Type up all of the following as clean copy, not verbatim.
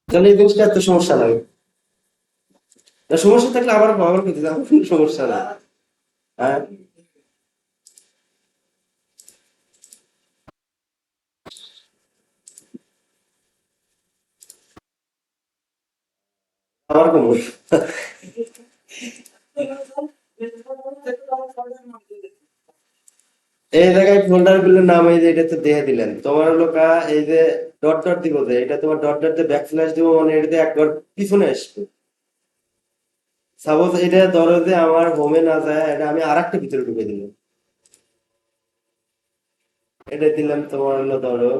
তাহলে এই জিনিসটা এত সমস্যা নাই। না, সমস্যা থাকলে আবার আবার করতে আমার কোনো সমস্যা নাই। হ্যাঁ, আবার কমু। এই জায়গায় ফোল্ডার গুলোর নাম এই যে এটা তো দিয়ে দিলেন তোমার হলো এই যে ডট ডট দিব, যে এটা তোমার ডট ডট দিয়ে ব্যাক স্ল্যাশ দিব, মানে এটাতে একবার পিছনে আসবে। সাপোজ এটা ধরো যে আমার হোমে না যায়, এটা আমি আর একটা ভিতরে ঢুকে দিলাম। এটা দিলাম তোমার হলো ধরো,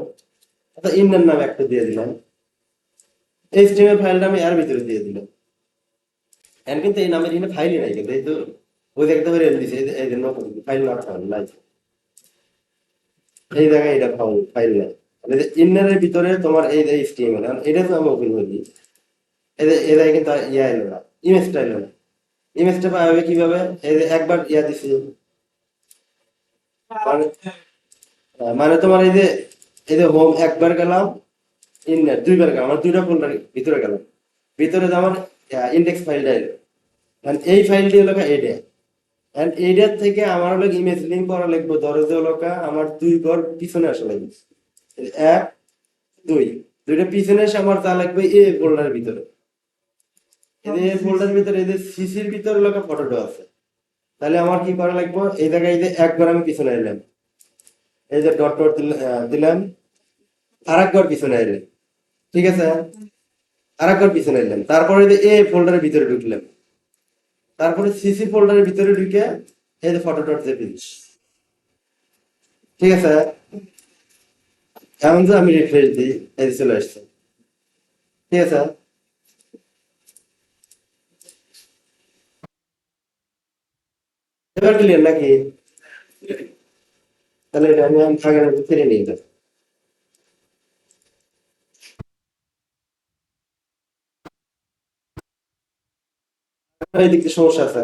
আচ্ছা ইন্ডিয়ান নাম একটা দিয়ে দিলাম। এইচটিএমএল ফাইলটা আমি এর ভিতরে দিয়ে দিলাম। এখন কিন্তু এই নামের এখানে ফাইলই নাই, কিন্তু এই তো ওই জায়গাতে ধরে দিছে, এই জন্য ফাইল না থাকলে নাই, এই জায়গায় এটা ফাইল ফাইল নাই। ইন্নারের ভিতরে তোমার এই যে এইচটিএমএল, এটা তো আমি ওপেন করি, এই জায়গায় কিন্তু ইয়া এলো না, ইমেজটা এলো না। ইমেজটা পাবে কিভাবে? এই যে একবার ইয়া দিছি, মানে মানে তোমার এই যে হোম একবার গেলাম, ইন্নার দুইবার গেলাম, আমার দুইটা ফোল্ডার ভিতরে গেলাম, ভিতরে যে আমার ইন্ডেক্স ফাইলটা এলো। And এই ফাইলটি হলো এইটা। এন্ড এইটার থেকে আমার হলো ইমেজ লিঙ্ক করা লাগবে, ধরো যে হলো আমার দুই ঘর পিছনে আসা লাগবে, এক দুই, দুইটা পিছনে এসে আমার যা লাগবে এ ফোল্ডারের ভিতরে। এই ফোল্ডারের ভিতরে এই যে সিসির ভিতরে লোকা ফটোটা আছে। তাহলে আমার কি করা লাগবে? এই জায়গায় এই যে একবার আমি পিছনে এলাম, এই যে ডট ডট দিলাম, আর একবার পিছনে এলাম, ঠিক আছে, আর একবার পিছনে এলাম, তারপরে এই যে এ ফোল্ডারের ভিতরে ঢুকলাম, তারপরে সিসি ফোল্ডারের ভিতরে ঢুকে এই যে ফটো ডট জেপি, ঠিক আছে। এমন যে আমি রিফ্রেশ দিই, এই যে চলে আসছে, ঠিক আছে। এবার ক্লিয়ার নাকি? তাহলে এটা আমি আগের মতো ফিরে নিই এটা। এই দিক দিয়ে সমস্যা আছে।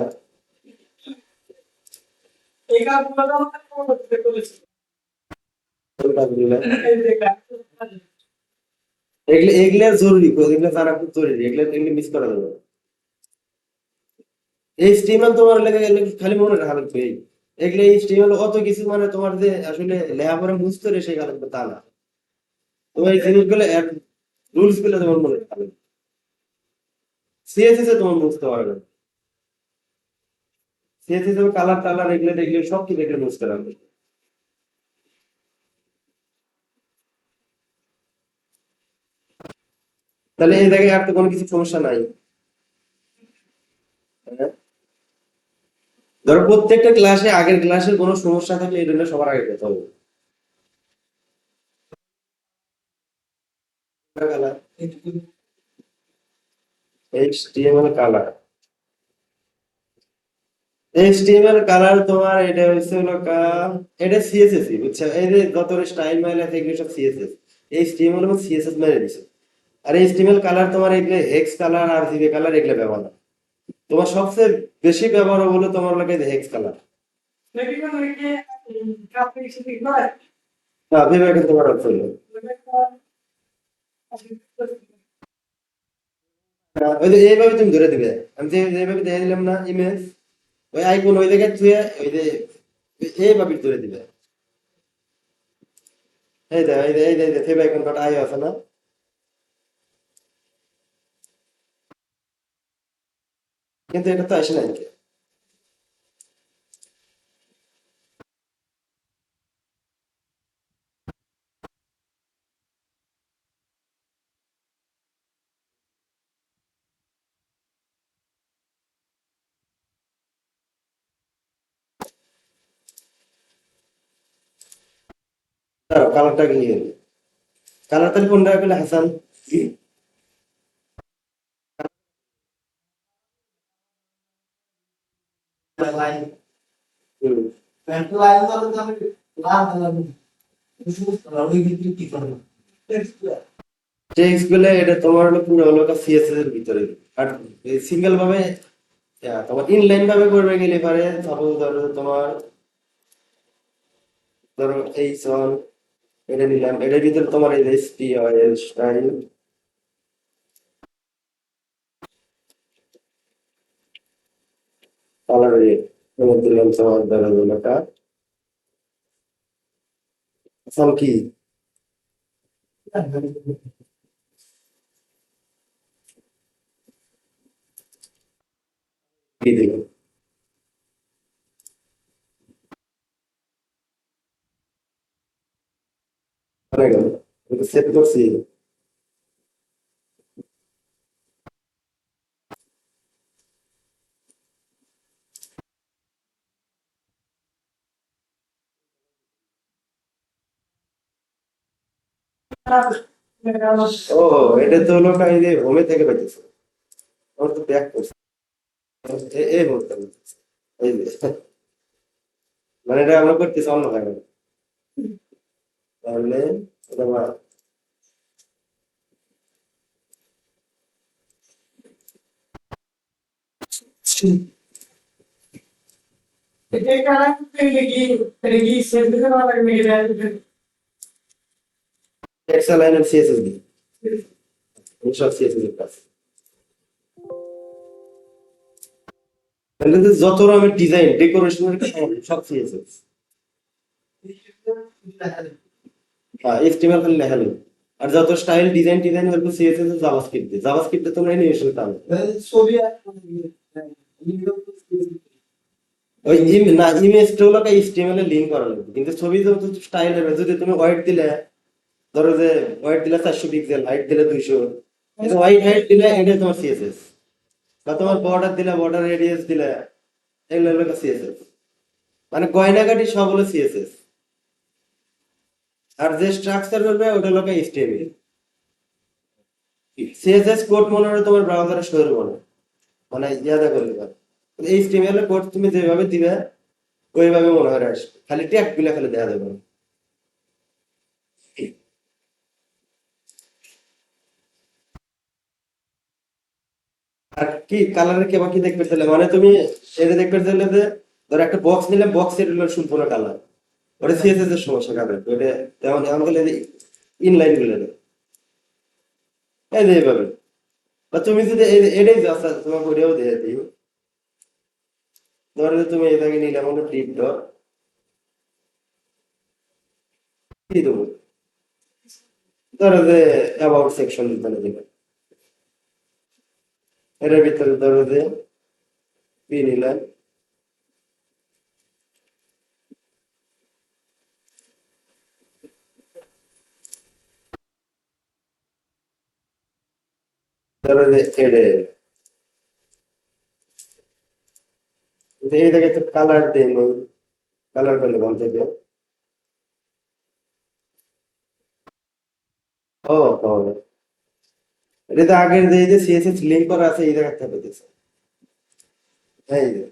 এগুলো এগুলো জরুরি, এগুলো জানা খুব জরুরি, এগুলো এগুলো মিস করা যাবে না। এইচটিএমএল তোমার লেগে গেলে খালি মনে রাখা লাগবে এগুলো এইচটিএমএল অত কিছু, মানে তোমার যে আসলে লেখাপড়া বুঝতে রে শেখা লাগবে তা না। তোমার এই জিনিসগুলো রুলস গুলো তোমার মনে রাখা লাগবে। সিএসএস এ তোমার বুঝতে পারবে না, সিএসএস এর কালার টালার এগুলো দেখলে সব কিছু দেখলে বুঝতে পারবে। তাহলে এই জায়গায় আর তো কোনো কিছু সমস্যা নাই। হ্যাঁ? ধরো প্রত্যেকটা ক্লাসে আগের ক্লাসের কোনো সমস্যা থাকলে এই জন্য সবার আগে কথা হবে। Colour, HTML colour, HTML colour তোমার এটা হচ্ছে হলো এটা সিএসএস বুঝছো, এই যে যত স্টাইল মাইল আছে এগুলো সব সিএসএস, এইচটিএমএল এবং সিএসএস মেরে দিছে। আর এইচটিএমএল কালার তোমার এগুলো হেক্স কালার আর জিবে কালার এগুলো ব্যবহার হয়। তোমার সবচেয়ে বেশি ব্যবহার হলো তোমার লাগে হেক্স কালার। হ্যাঁ, ভেবে কিন্তু তোমার হচ্ছে হলো। ওই যে এইভাবে তুমি ধরে দিবে, আমি যে এইভাবে দিয়ে দিলাম না ইমেজ, ওই আইকন ওই জায়গায় থুয়ে ওই যে এইভাবে ধরে দিবে। এই যে ফেভ আইকন কটা আই আছে না, কিন্তু এটা তো আসে নাই। কালারটা কি নিয়ে, কালার তাহলে কোনটা পেলে হাসান? হুম। টেক্সট গুলো এটা তোমার হলো পুরো হলো সিএসএস এর ভিতরে। আর সিঙ্গেল ভাবে তোমার ইনলাইন ভাবে করবে গেলে পারে, সাপোজ ধরো তোমার, ধরো এই এটা নিলাম, এটার ভিতরে তোমার এই এসপি স্টাইল, দিলাম তোমার দ্বারা লেখা আসাম কি কি দিলাম হয়ে গেল সেট করছি। ও এটা তো হলো এই যে হোমে থেকে পাইতেছে আমার তো ব্যাক করছে এই মুহূর্তে এই যে মানে এটা আমরা করতেছি অন্য ভাবে তাহলে এটা এক্সেল লাইন এর সিএসএস দি সব সিএসএস এর কাজ তাহলে যত রকমের ডিজাইন ডেকোরেশনের সব সিএসএস হ্যাঁ এইচটিএমএল খালি লেখা নেই আর যত স্টাইল ডিজাইন ডিজাইন হলো সিএসএস এর জাভাস্ক্রিপ্ট দিয়ে জাভাস্ক্রিপ্টে তোমরা অ্যানিমেশন পাবে ওই না ইমেজটা হলো এইচটিএমএল এ লিংক করা লাগবে কিন্তু ছবি যত স্টাইল হবে যদি তুমি হোয়াইট দিলে ধরো যে হোয়াইট দিলে 400 পিক্সেল হাইট দিলে 200 কিন্তু হোয়াইট হাইট দিলে এটা তোমার সিএসএস বা তোমার বর্ডার দিলে বর্ডার রেডিয়াস দিলে এগুলো হলো সিএসএস মানে গয়নাগাটি সব হলো সিএসএস আর যে স্ট্রাকচার করবে ওটা হলো এইচটিএমএল সিএসএস কোড মনে হয় তোমার ব্রাউজারে শো করবে না মানে ইয়াদা করলে পারে এইচটিএমএল এর কোড তুমি যেভাবে দিবে ওইভাবে মনে হয় আসবে খালি ট্যাগ গুলা খালি দেখা যাবে না। আর কি কালারের কেবা কি দেখবে তাহলে মানে তুমি এটা দেখবে তাহলে যে ধর একটা বক্স নিলে বক্সের হলো সম্পূর্ণ কালার ওটা সিএসএস এর সমস্যা কালার ওটা তেমন এমন করলে ইনলাইন গুলো দেবে। এই যে এইভাবে বা তুমি যদি এটাই আচ্ছা তোমাকে ওটাও দিয়ে দিই ধরো যে তুমি এটাকে নিলে মনে টিপ ডট কি দেবো ধরো যে অ্যাবাউট সেকশন দিতে দিবে এর ভিতরে ধরো যে পি নিলাম ধরো যে এডে এই জায়গায় তো কালার দেই কালার করলে বল থেকে ও ও এটা তো আগের যে সিএসএস লিংক করা আছে এই জায়গাটা পেতেছে এই যে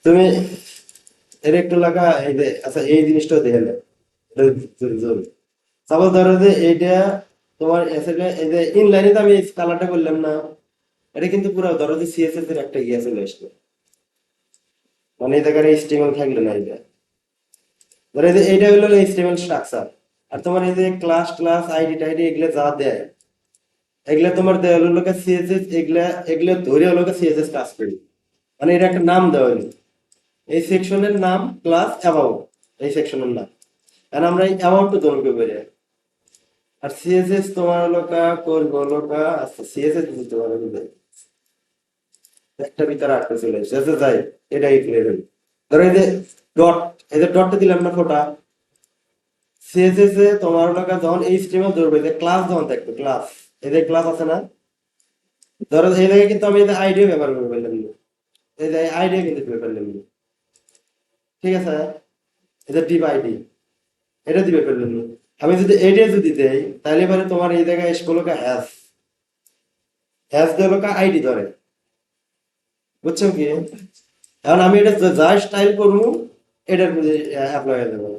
তুমি এর একটু লাগা এই যে আচ্ছা এই জিনিসটাও দেখে নেই সাপোজ ধরো যে এইটা তোমার আসলে এই যে ইনলাইনে তো আমি কালারটা করলাম না এটা কিন্তু পুরো ধরো যে সিএসএস এর একটা ইয়ে চলে আসলো মানে এই জায়গায় এইচটিএমএল থাকলো না এটা ধরো এই যে এইটা হলো এইচটিএমএল স্ট্রাকচার আর তোমার এই যে ক্লাস ক্লাস আইডি টাইডি এগুলো যা দেয় এগুলা তোমার দেওয়া হলো সিএসএস এগুলা এগুলা ধরে হলো সিএসএস কাজ করি মানে এটা একটা নাম দেওয়া হলো এই সেকশনের নাম ক্লাস অ্যাবাউট এই সেকশনের নাম কারণ আমরা এই অ্যাবাউট ধরবে বেরে আর সিএসএস তোমার লোকা করবো লোকা আচ্ছা সিএসএস দিতে পারবে একটা ভিতরে আটকে চলে এসেছে যাই এটাই ক্লিয়ার হলো ধরো এই যে ডট এই যে ডটটা দিলাম না ফোটা সিএসএস এ তোমার লোকা যখন এই স্ট্রিমে ধরবে যে ক্লাস যখন দেখবে ক্লাস এই যে ক্লাস আছে না ধরো এই জায়গায় কিন্তু আমি এই যে আইডিয়া ব্যবহার করে ফেললাম এই যে আইডিয়া কিন্তু দিবে ফেললাম ঠিক আছে এই যে ডিভ আইডি এটা দিবে ফেললাম আমি যদি এইটা যদি দেই তাহলে এবারে তোমার এই জায়গায় স্কুলকে হ্যাশ হ্যাশ দেবো আইডি ধরে বুঝছো কি এখন আমি এটা যা স্টাইল করবো এটার মধ্যে অ্যাপ্লাই হয়ে যাবে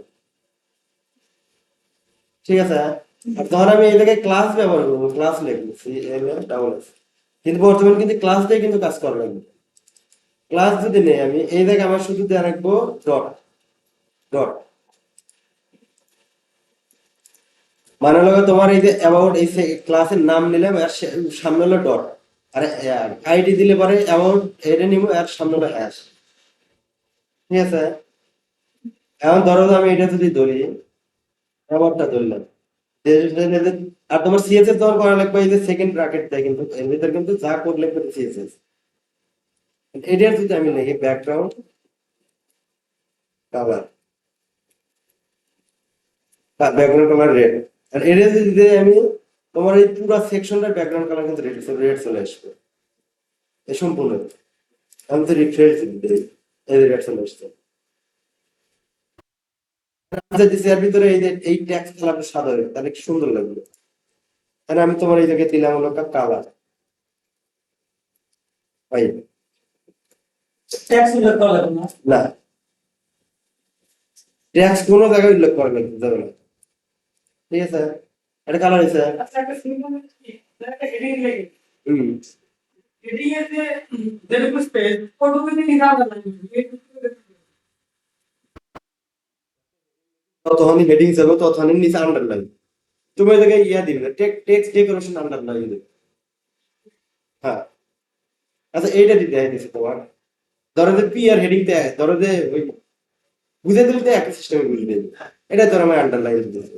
ঠিক আছে আর তখন আমি এই জায়গায় ক্লাস ব্যবহার করবো ক্লাস লিখবো C L A double S কিন্তু বর্তমানে কিন্তু ক্লাস দিয়ে কিন্তু কাজ করা লাগবে ক্লাস যদি নেই আমি এই জায়গায় আমার শুধু দিয়ে রাখবো ডট ডট মানে হলো তোমার এই যে অ্যাবাউট এই ক্লাসের নাম নিলাম আর সামনে হলো ডট আর আইডি দিলে পরে অ্যামাউন্ট এটা নিব আর সামনে হলো হ্যাশ। ঠিক আছে, এখন ধরো যে আমি এটা যদি ধরি, অ্যামাউন্টটা ধরলাম, আর তোমার সিএসএস তোমার করা লাগবে এই যে সেকেন্ড ব্র্যাকেট দেয়, কিন্তু এর ভিতর কিন্তু যা কোড লিখবে সিএসএস। এটার যদি আমি লিখি background colour, background colour red, আর এটা যদি দিই আমি, তোমার এই পুরো সেকশনটার ব্যাকগ্রাউন্ড কালার কিন্তু রেড, রেড চলে আসবে এই সম্পূর্ণ। আমি তো রিফ্রেশ দিই, এই যে রেড চলে আসছে। আচ্ছা দিছি এর ভিতরে এই যে এই ট্যাক্স কালারটা সাদা হবে, তাহলে কি সুন্দর লাগবে। তাহলে আমি তোমার এই জায়গায় দিলাম হলো কালার হোয়াইট। ট্যাক্স উল্লেখ করা যাবে না। না, ট্যাক্স কোনো জায়গায় উল্লেখ করা যাবে না। ঠিক আছে, এটা কালার হয়েছে। আচ্ছা, একটা সিম্পল একটা হেডিং লিখে হুম, হেডিং এর যে যেটুকু স্পেস ওটুকু দিয়ে নিরালা লাগবে। ততক্ষণই হেডিং যাবে, ততক্ষণই নিচে আন্ডারলাইন। তুমি ওই জায়গায় ইয়া দিবে টেক্সট ডেকোরেশন আন্ডারলাইন দিবে। হ্যাঁ, আচ্ছা এইটা দিতে দিছে তোমার, ধরো যে পি আর হেডিং তে ধরো যে ওই বুঝে দিলে তো একই সিস্টেমে বুঝবে। এটা ধরো আমি আন্ডারলাইন দিতেছি।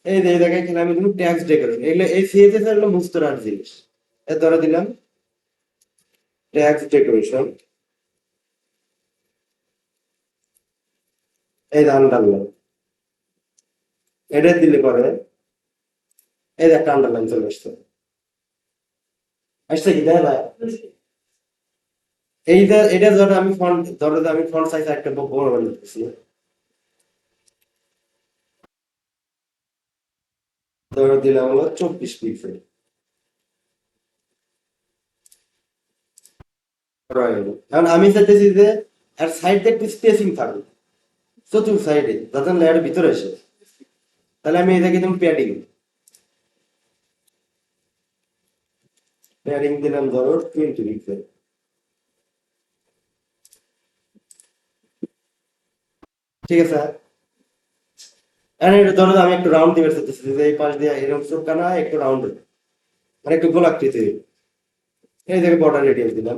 এই যে এই জায়গায় এখানে আমি দিলাম ট্যাক্স ডেকোরেশন, এগুলো এই সিএসএস এর হলো মুস্তরার জিনিস। এর ধরো দিলাম ট্যাক্স ডেকোরেশন, এই যে আন্ডারলাইন, এটা দিলে পরে এই যে একটা আন্ডারলাইন চলে আসছে। আসছে কি দেখা যায়? এইটা এটা ধরো আমি ফন্ট, ধরো যে আমি ফন্ট সাইজ একটা বড় বানাতেছি, ধরো দিলাম হলো 24 পিক্সেল। কারণ আমি চাইতেছি যে আর সাইডে একটু স্পেসিং থাকুক চতুর্থ সাইডে, যাতে লেয়ার ভিতরে আসে। তাহলে আমি এটাকে দিলাম প্যাডিং, প্যাডিং দিলাম ধরো 20 পিক্সেল। ঠিক আছে, আর এটা ধরো আমি একটু রাউন্ড দিতে চাইতেছি, যে এই পাশ দিয়ে এরকম চোখটা না একটু রাউন্ড, মানে একটু গোলাকৃতি। এই জায়গায় বর্ডার রেডিয়াস দিলাম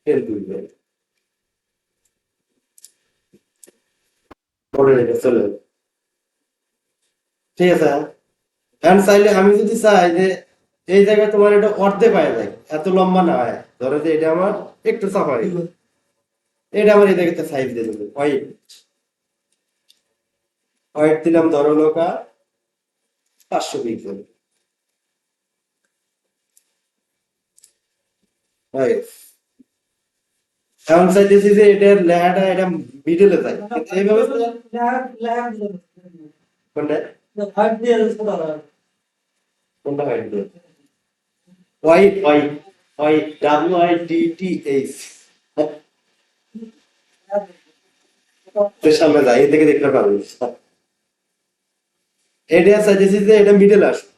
10 পিক্সেল, বর্ডার রেডিয়াস চলে যাবে। ঠিক আছে, এখন চাইলে আমি যদি চাই যে এই জায়গায় তোমার এটা অর্ধেক পাওয়া যায়, এত লম্বা না হয়, ধরো যে এটা আমার একটু সাফারি, এটা আমার এই জায়গাতে সাইজ দিয়ে দেবো হোয়াইট, হোয়াইট দিলাম ধরো লোকা 500 পিক্সেল। এখন চাইতেছি যে এটার লেখাটা এটা মিডলে যায়, কিন্তু এইভাবে কোনটা হার্ট দিয়ে ছোট হবে। কোনটা হোয়াইট দিয়ে, হোয়াইট হোয়াইট হোয়াইট WITTH। তো সামনে যাই, এ থেকে দেখতে পারবো। এটা চাইতেছি যে এটা মিডল আসবে,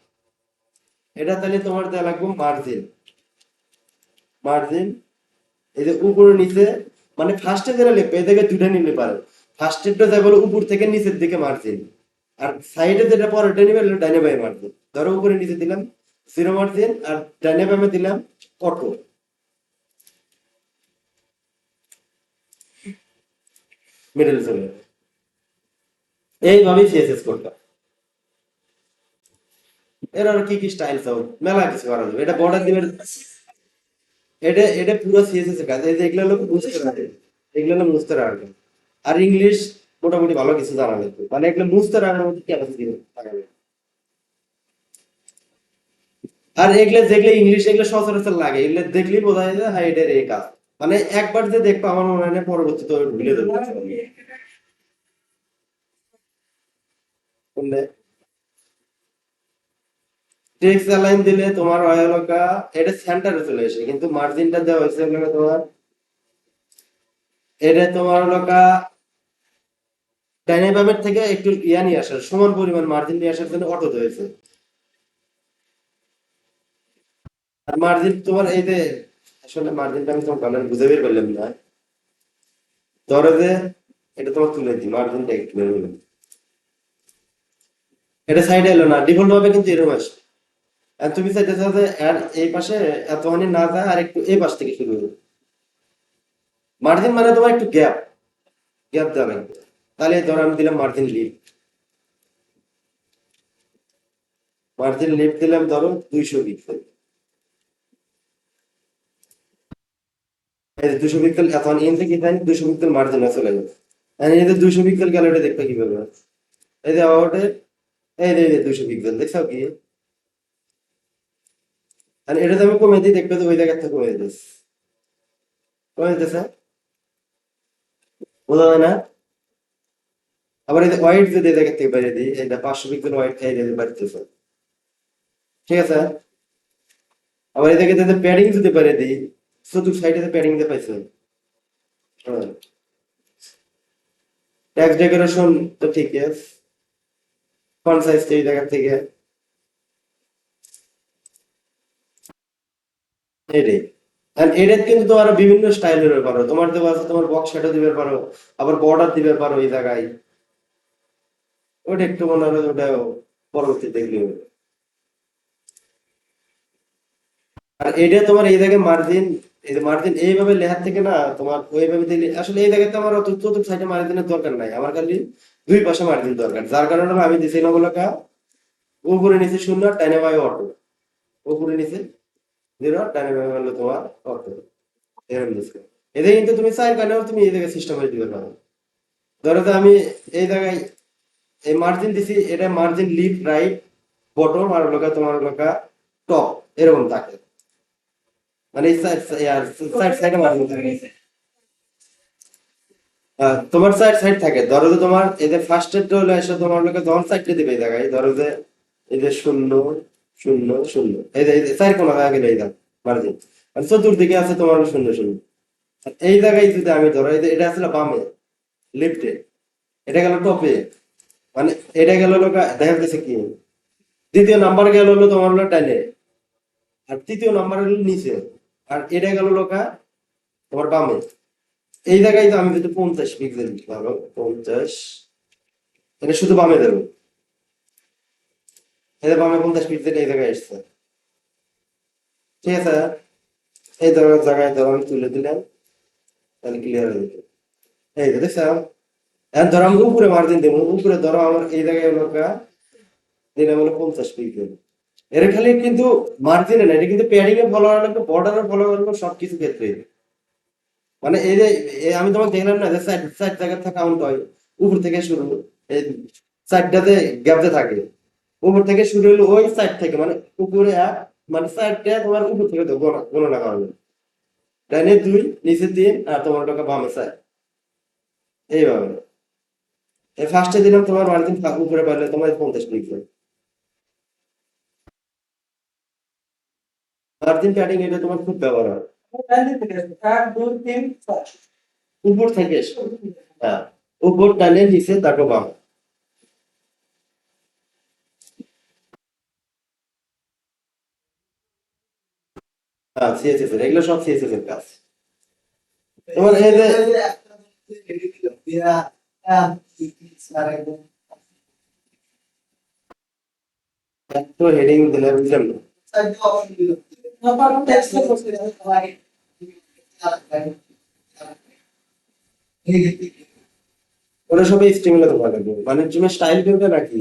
এটা তাহলে তোমার দেওয়া লাগবে মার্জিন, মার্জিন এই যে উপরে নিচে, মানে ফার্স্টে যেটা লিখবে এই থেকে দুটা নিতে পারো। ফার্স্টেরটা যাই বলো উপর থেকে নিচের দিকে মার্জিন, আর সাইডে যেটা পরেরটা নিবে ডাইনে বাই মার্জিন। ধরো উপরে নিচে দিলাম জিরো মার্জিন, আর ডাইনে বামে দিলাম অটো, মিডল চলে যাবে। এইভাবেই সিএসএস করতে। এর আর কি কি স্টাইল চাও, মেলা কিছু করা যাবে। এটা বর্ডার দিবে, এটা এটা পুরো সিএসএস এর কাজ। এই যে এগুলো লোক বুঝতে পারে, এগুলো হলো বুঝতে পারবে। আর ইংলিশ মোটামুটি ভালো কিছু জানা লাগবে, মানে এগুলো বুঝতে পারার মধ্যে ক্যাপাসিটি থাকবে। আর এগুলো যেগুলো ইংলিশ এগুলো সচরাচর লাগে, এগুলো দেখলেই বোঝা যায় যে হ্যাঁ এটার এই কাজ। মানে একবার যে দেখবো আমার মনে হয় না পরবর্তীতে ওই ভুলে যাবো। বুঝলে, টেক্সট অ্যালাইন দিলে তোমার অয়লকা এটা সেন্টারে চলে আসে, কিন্তু মার্জিনটা দেওয়া হয়েছে হলো তোমার, এটা তোমার লোকা ডাইনামাইট থেকে একটু ইয়া নিয়ে আসার, সমান পরিমাণ মার্জিন নিয়ে আসার জন্য অটো হয়েছে। আর মার্জিন তোমার এই যে, আসলে মার্জিনটা আমি তোমার ভালো বুঝে বের করলাম না। ধরো যে এটা তোমার তুলে দিই, মার্জিনটা একটু বের করলাম, এটা সাইডে এলো না, ডিফল্ট ভাবে কিন্তু এরকম আসে। আর তুমি চাইতেছো যে আর এই পাশে এতখানি না যায়, আর একটু এই পাশ থেকে শুরু হবে। মার্জিন মানে তোমার একটু গ্যাপ গ্যাপ দেওয়া লাগবে। তাহলে ধরো আমি দিলাম মার্জিন লিফট, দিলাম ধরো 200 পিক্সেল। এই যে 200 পিক্সেল এখন ইন থেকে তাই 200 পিক্সেল মার্জিনে চলে যাবে। আর এই যে 200 পিক্সেল গেল, এটা দেখতে কিভাবে? এই যে আউটে, এই যে 200 পিক্সেল দেখছো কি? আর এটা তো আমি কমে দিই, দেখবে তো ওই জায়গা থেকে কমে যেতেছে, কমে যেতেছে, বোঝা যায় না? আবার এই যে হোয়াইট যদি এই জায়গা থেকে বাইরে দিই, এটা 500 পিক্সেল হোয়াইট এই যে বাড়তেছে, ঠিক আছে? আবার এই জায়গায় যদি প্যাডিং যদি বাইরে দিই, চতুর্থ সাইডে প্যাডিং দিয়ে পাইছে, হ্যাঁ, ট্যাক্স ডেকোরেশন তো ঠিক আছে, ফন্ট সাইজ এই জায়গা থেকে এটাই। আর এটা কিন্তু তো আরো বিভিন্ন স্টাইল দিতে পারো, তোমার দেওয়া আছে, তোমার বক্স শ্যাডো দিতে পারো, আবার বর্ডার দিতে পারো এই জায়গায়। ওটা একটু মনে হয় ওটা পরবর্তী দেখলে হবে। আর এটা তোমার এই জায়গায় মার্জিন, এই যে মার্জিন এইভাবে লেখার থেকে না তোমার ওইভাবে দিলে আসলে এই জায়গাতে আমার অত চতুর্থ সাইডে মার্জিনের দরকার নাই, আমার খালি দুই পাশে মার্জিন দরকার, যার কারণে আমি দিছিলাম হলো উপরে নিচে শূন্য, টাইনে বাই অটো, উপরে নিচে জিরো, টাইনে বাই হলো তোমার অটো, এরকম দিচ্ছে। এতে কিন্তু তুমি চাই কারণেও তুমি এই জায়গায় সিস্টেম করে দিতে পারো। ধরো যে আমি এই জায়গায় এই মার্জিন দিছি, এটা মার্জিন লিফট রাইট বটম আর লোকা তোমার লোকা টপ এরকম থাকে, মানে এই সাইড সাইড সাইডে মার্জিন থাকে। তোমার সাইড সাইড থাকে, ধরো যে তোমার এই যে ফার্স্ট এড হলে এসে তোমার লোকে যখন সাইডটা দিবে এই জায়গায়, ধরো যে এই যে শূন্য শূন্য শূন্য, এই যে চার কোনা হয়ে গেলে এই দাম মার্জিন, আর চতুর্দিকে আছে তোমার শূন্য শূন্য। আর এই জায়গায় যদি আমি ধরো এই যে এটা আসলে বামে লিফটে, এটা গেল টপে, মানে এটা গেল লোকা দেখা যাচ্ছে কি, দ্বিতীয় নাম্বার গেল হলো তোমার হলো টাইনে, আর তৃতীয় নাম্বার হলো নিচে, আর এটা গেল লোকা তোমার বামে। এই জায়গায় তো আমি যদি 50 পিক্সেল ধরো 50, এটা শুধু বামে দেবো, এটা বামে 50 পিক্সেল এই জায়গায় এসছে, ঠিক আছে? এই ধরো জায়গায় ধরো আমি তুলে দিলাম, তাহলে ক্লিয়ার হয়ে যাবে। এই যে দেখছো, এখন ধরো আমি উপরে মার্জিন দেবো, উপরে ধরো আমার এই জায়গায় লোকা দিলাম হলো 50 পিক্সেল। এর খালি কিন্তু মার্জিনে না, এটা কিন্তু প্যাডিং এ ফলো করা লাগবে, বর্ডারে ফলো করা লাগবে, সবকিছু ক্ষেত্রে। মানে এই যে আমি তোমাকে দেখলাম না যে সাইড সাইড জায়গা থেকে কাউন্ট হয়, উপর থেকে শুরু, এই সাইডটাতে গ্যাপতে থাকে, উপর থেকে শুরু হলো ওই সাইড থেকে, মানে উপরে এক, মানে সাইডটা তোমার উপর থেকে তো গণনা করা হবে, ডাইনে দুই, নিচে তিন, আর তোমার টাকা বামে সাইড, এইভাবে। এই ফার্স্টে দিলাম তোমার মার্জিন উপরে পারলে তোমার 50 পিক্সেল মার্জিন প্যাডিং, এটা তোমার খুব ব্যবহার হয়। এক দুই তিন চার। উপর থেকে এসে, হ্যাঁ, উপর ডানে নিচে তারপর বাম। হ্যাঁ, সিএসএস এর এগুলো সব সিএসএস এর কাজ। তোমার এই যে একটু হেডিং দিলে বুঝলাম না, নাম্বার টেক্সট করতে ওরা সবাই স্ট্রিমিং তো ভালো লাগবে, মানে তুমি স্টাইল করবে নাকি?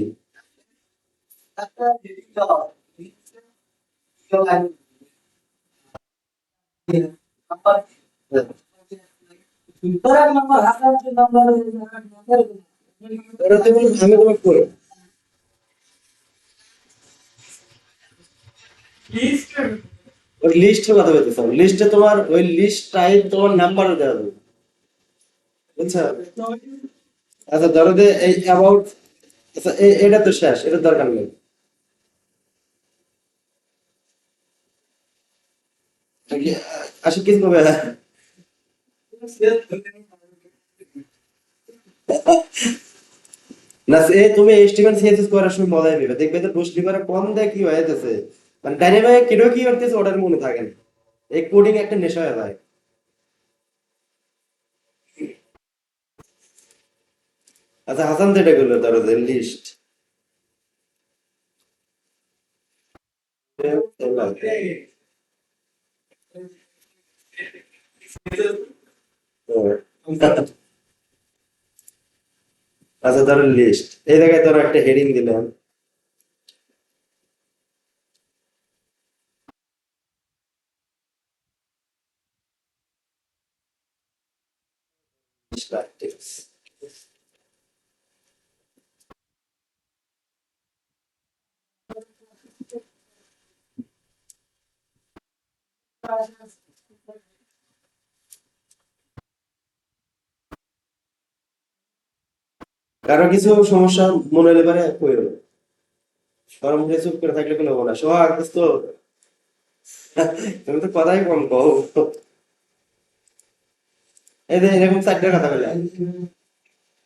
নাম্বার হাজার নাম্বার ওরা তুমি আমি তোমাকে করে লিস্ট ওই লিস্টের কথা বলতেছ, লিস্টে তোমার ওই লিস্ট টাইপ তোমার নাম্বারও দেওয়া যাবে, বুঝছো? আচ্ছা ধরো যে এই অ্যাবাউট, আচ্ছা এটা তো শেষ, এটার দরকার নেই। আসলে কিছু হবে না, সে তুমি এস্টিমেট সিএসএস করার সময় মজাই নেবে, দেখবে তো পুশ লিভারে কম দেয় কি হয়ে যাচ্ছে, মানে ডাইনামিক কিলো কি করতেছে ওটার মনে থাকে না, এই কোডিং একটা নেশা হয়ে যায়। আচ্ছা হাসান যেটা করলো ধরো যে লিস্ট, আচ্ছা ধরো লিস্ট, এই জায়গায় ধরো একটা হেডিং দিলাম, কারো কিছু সমস্যা মনে হলে পারে কইরো, সবার মুখে চুপ করে থাকলে কোনো হবো না। সোহাগ তো তুমি তো কথাই কম কও। এই যে এরকম চারটার কথা বলে,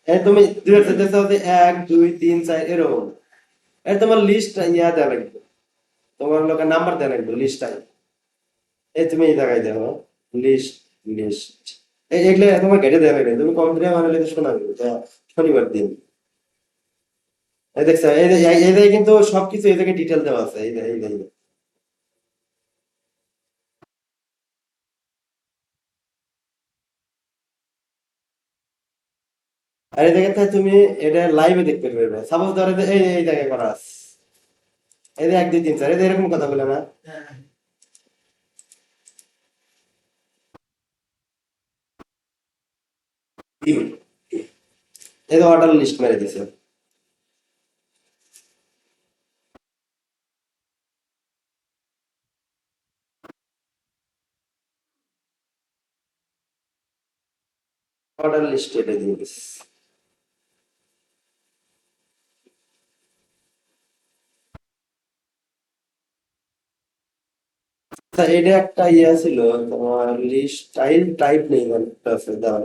এই তুমি দুই চারটে এক দুই তিন চার এরকম, এই তোমার লিস্ট ইয়া দেওয়া লাগবে, তোমার লোকের নাম্বার দেওয়া লাগবে লিস্টটাই। এই তুমি এই জায়গায় দেখো, লিস্ট, লিস্ট এগুলো তোমার কেটে দেওয়া লাগবে, তুমি কম্পিউটার বানালে তো শোনাবে শনিবার দিন। এই দেখছো, এই জায়গায় কিন্তু সবকিছু এই জায়গায় ডিটেল দেওয়া আছে, এই জায়গায়। আর এই জায়গায় তুমি এটা লাইভে দেখতে পারবে, সাপোজ ধরো যে এই জায়গায় করা আছে, এই যে এক দুই তিন চার, এই যে এরকম কথা বলে না, এই যে অর্ডার লিস্ট মেরে দিছে। অর্ডার লিস্ট এটা দিয়ে দিছে। আচ্ছা, এটা একটা ইয়ে ছিল, তোমার লিস্ট স্টাইল টাইপ নেই মানে একটা আছে দাও।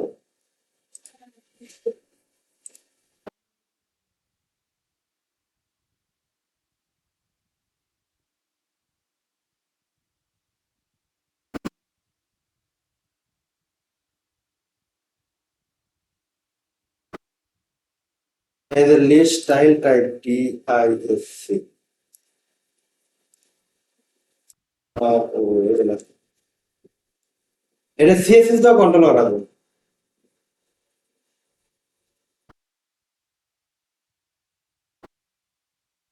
এই যে লিস্ট স্টাইল টাইপ TISC, আর ও এগুলা, এটা CSS দাও কন্ট্রোল করা যাবে।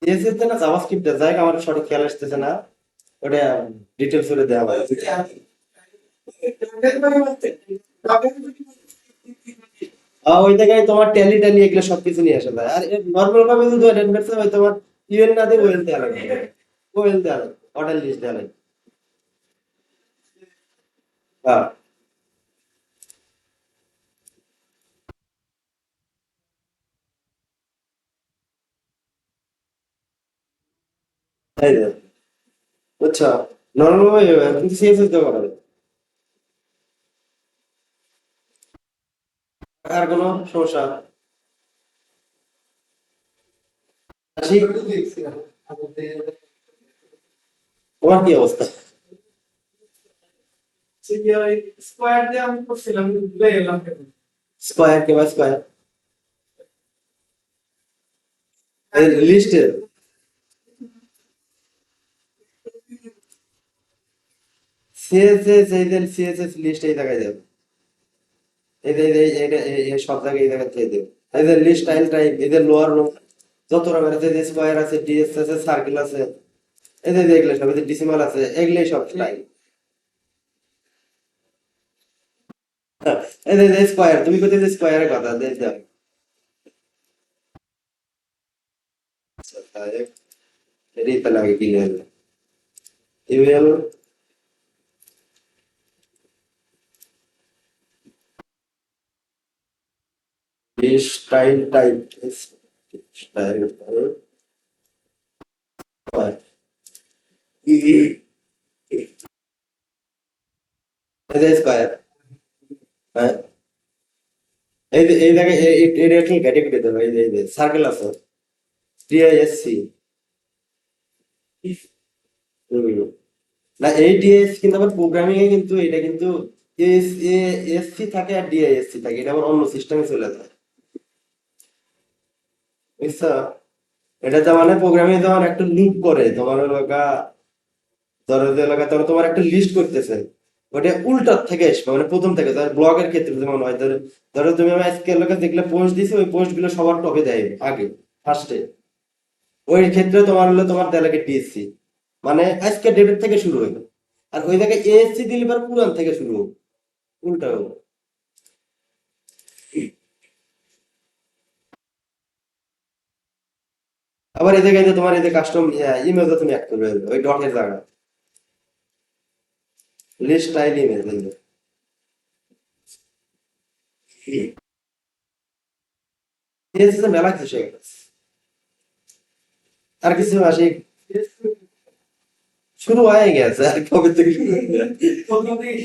CSS না জাভাস্ক্রিপ্ট এর জায়গা আমার সঠিক খেয়াল আসতেছে না, ওটা ডিটেলস করে দেওয়া হয়। ওই জায়গায় তোমার ট্যালি ট্যালি এগুলো সবকিছু নিয়ে আসা যায়। আর নর্মাল ভাবে যদি অ্যাডভান্স হয় তোমার ইভেন না দিয়ে ওয়েল দেওয়া লাগবে, ওয়েল দেওয়া লাগবে, অর্ডার লিস্ট দেওয়া লাগবে। হ্যাঁ, এই যে, বুঝছো, নর্মাল ভাবে কিন্তু CSS দিয়ে করা যায়। আর কোনো সমস্যা? আসি, তোমার কি অবস্থা? স্কোয়ার দিয়ে আমি করছিলাম, ভুলে গেলাম। স্কোয়ার কে বা স্কোয়ার লিস্টে CSS, এই যে CSS লিস্ট এই জায়গায় যাবে, এই যে এই সব জায়গায় এই জায়গায় দিয়ে দেবে। এই যে লিস্ট স্টাইল টাইপ, এই যে লোয়ার নো, যত রকমের আছে, যে স্কোয়ার আছে, ডিএস আছে, সার্কেল আছে, এই যে এগুলো সব, এই যে ডিসিমাল আছে, এগুলাই সব স্টাইল। এই যে স্কোয়ার, তুমি কোথায় যে স্কোয়ারের কথা দেখ দাও। আচ্ছা, তাহলে এটাই তাহলে আগে কি নেবে, email style type, style type, এই যে স্কোয়ার, হ্যাঁ, এই জায়গায় এটা কি ক্যাটাগরি দেবে, এই যে সার্কেল আছে, TISC। না এই ডিএস কিন্তু আবার প্রোগ্রামিং এ কিন্তু এটা কিন্তু এসসি থাকে আর ডিআইএসসি থাকে, এটা আবার অন্য সিস্টেমে চলে যায়, বুঝছো? এটা তো মানে প্রোগ্রামিং যখন একটা লুপ করে তোমার হলো গা, ধরো যে এলাকা ধরো তোমার একটা লিস্ট করতেছে, ওটা উল্টার থেকে আসবে, মানে প্রথম থেকে ধরো ব্লগের ক্ষেত্রে যেমন হয়, ধরো ধরো তুমি আমার আজকে এলাকা দেখলে পোস্ট দিছে, ওই পোস্ট গুলো সবার টপে দেয় আগে ফার্স্টে। ওই ক্ষেত্রে তোমার হলো তোমার দেলাকে পিএসসি, মানে আজকে ডেটের থেকে শুরু হইলো। আর ওই জায়গায় এএসসি দিলে এবার পুরান থেকে শুরু হবে, উল্টা হলো। আবার এই জায়গায় যে তোমার এই যে কাস্টম ইমেল তুমি অ্যাড করবে, ওই ডটের জায়গা লিস্ট স্টাইল ইমেল দিলে এএসসি তে মেলা কিছু হয়ে গেছে। আর কিছু আসে শুরু হয়ে গেছে, আর কবে থেকে শুরু হয়ে গেছে? প্রথম থেকে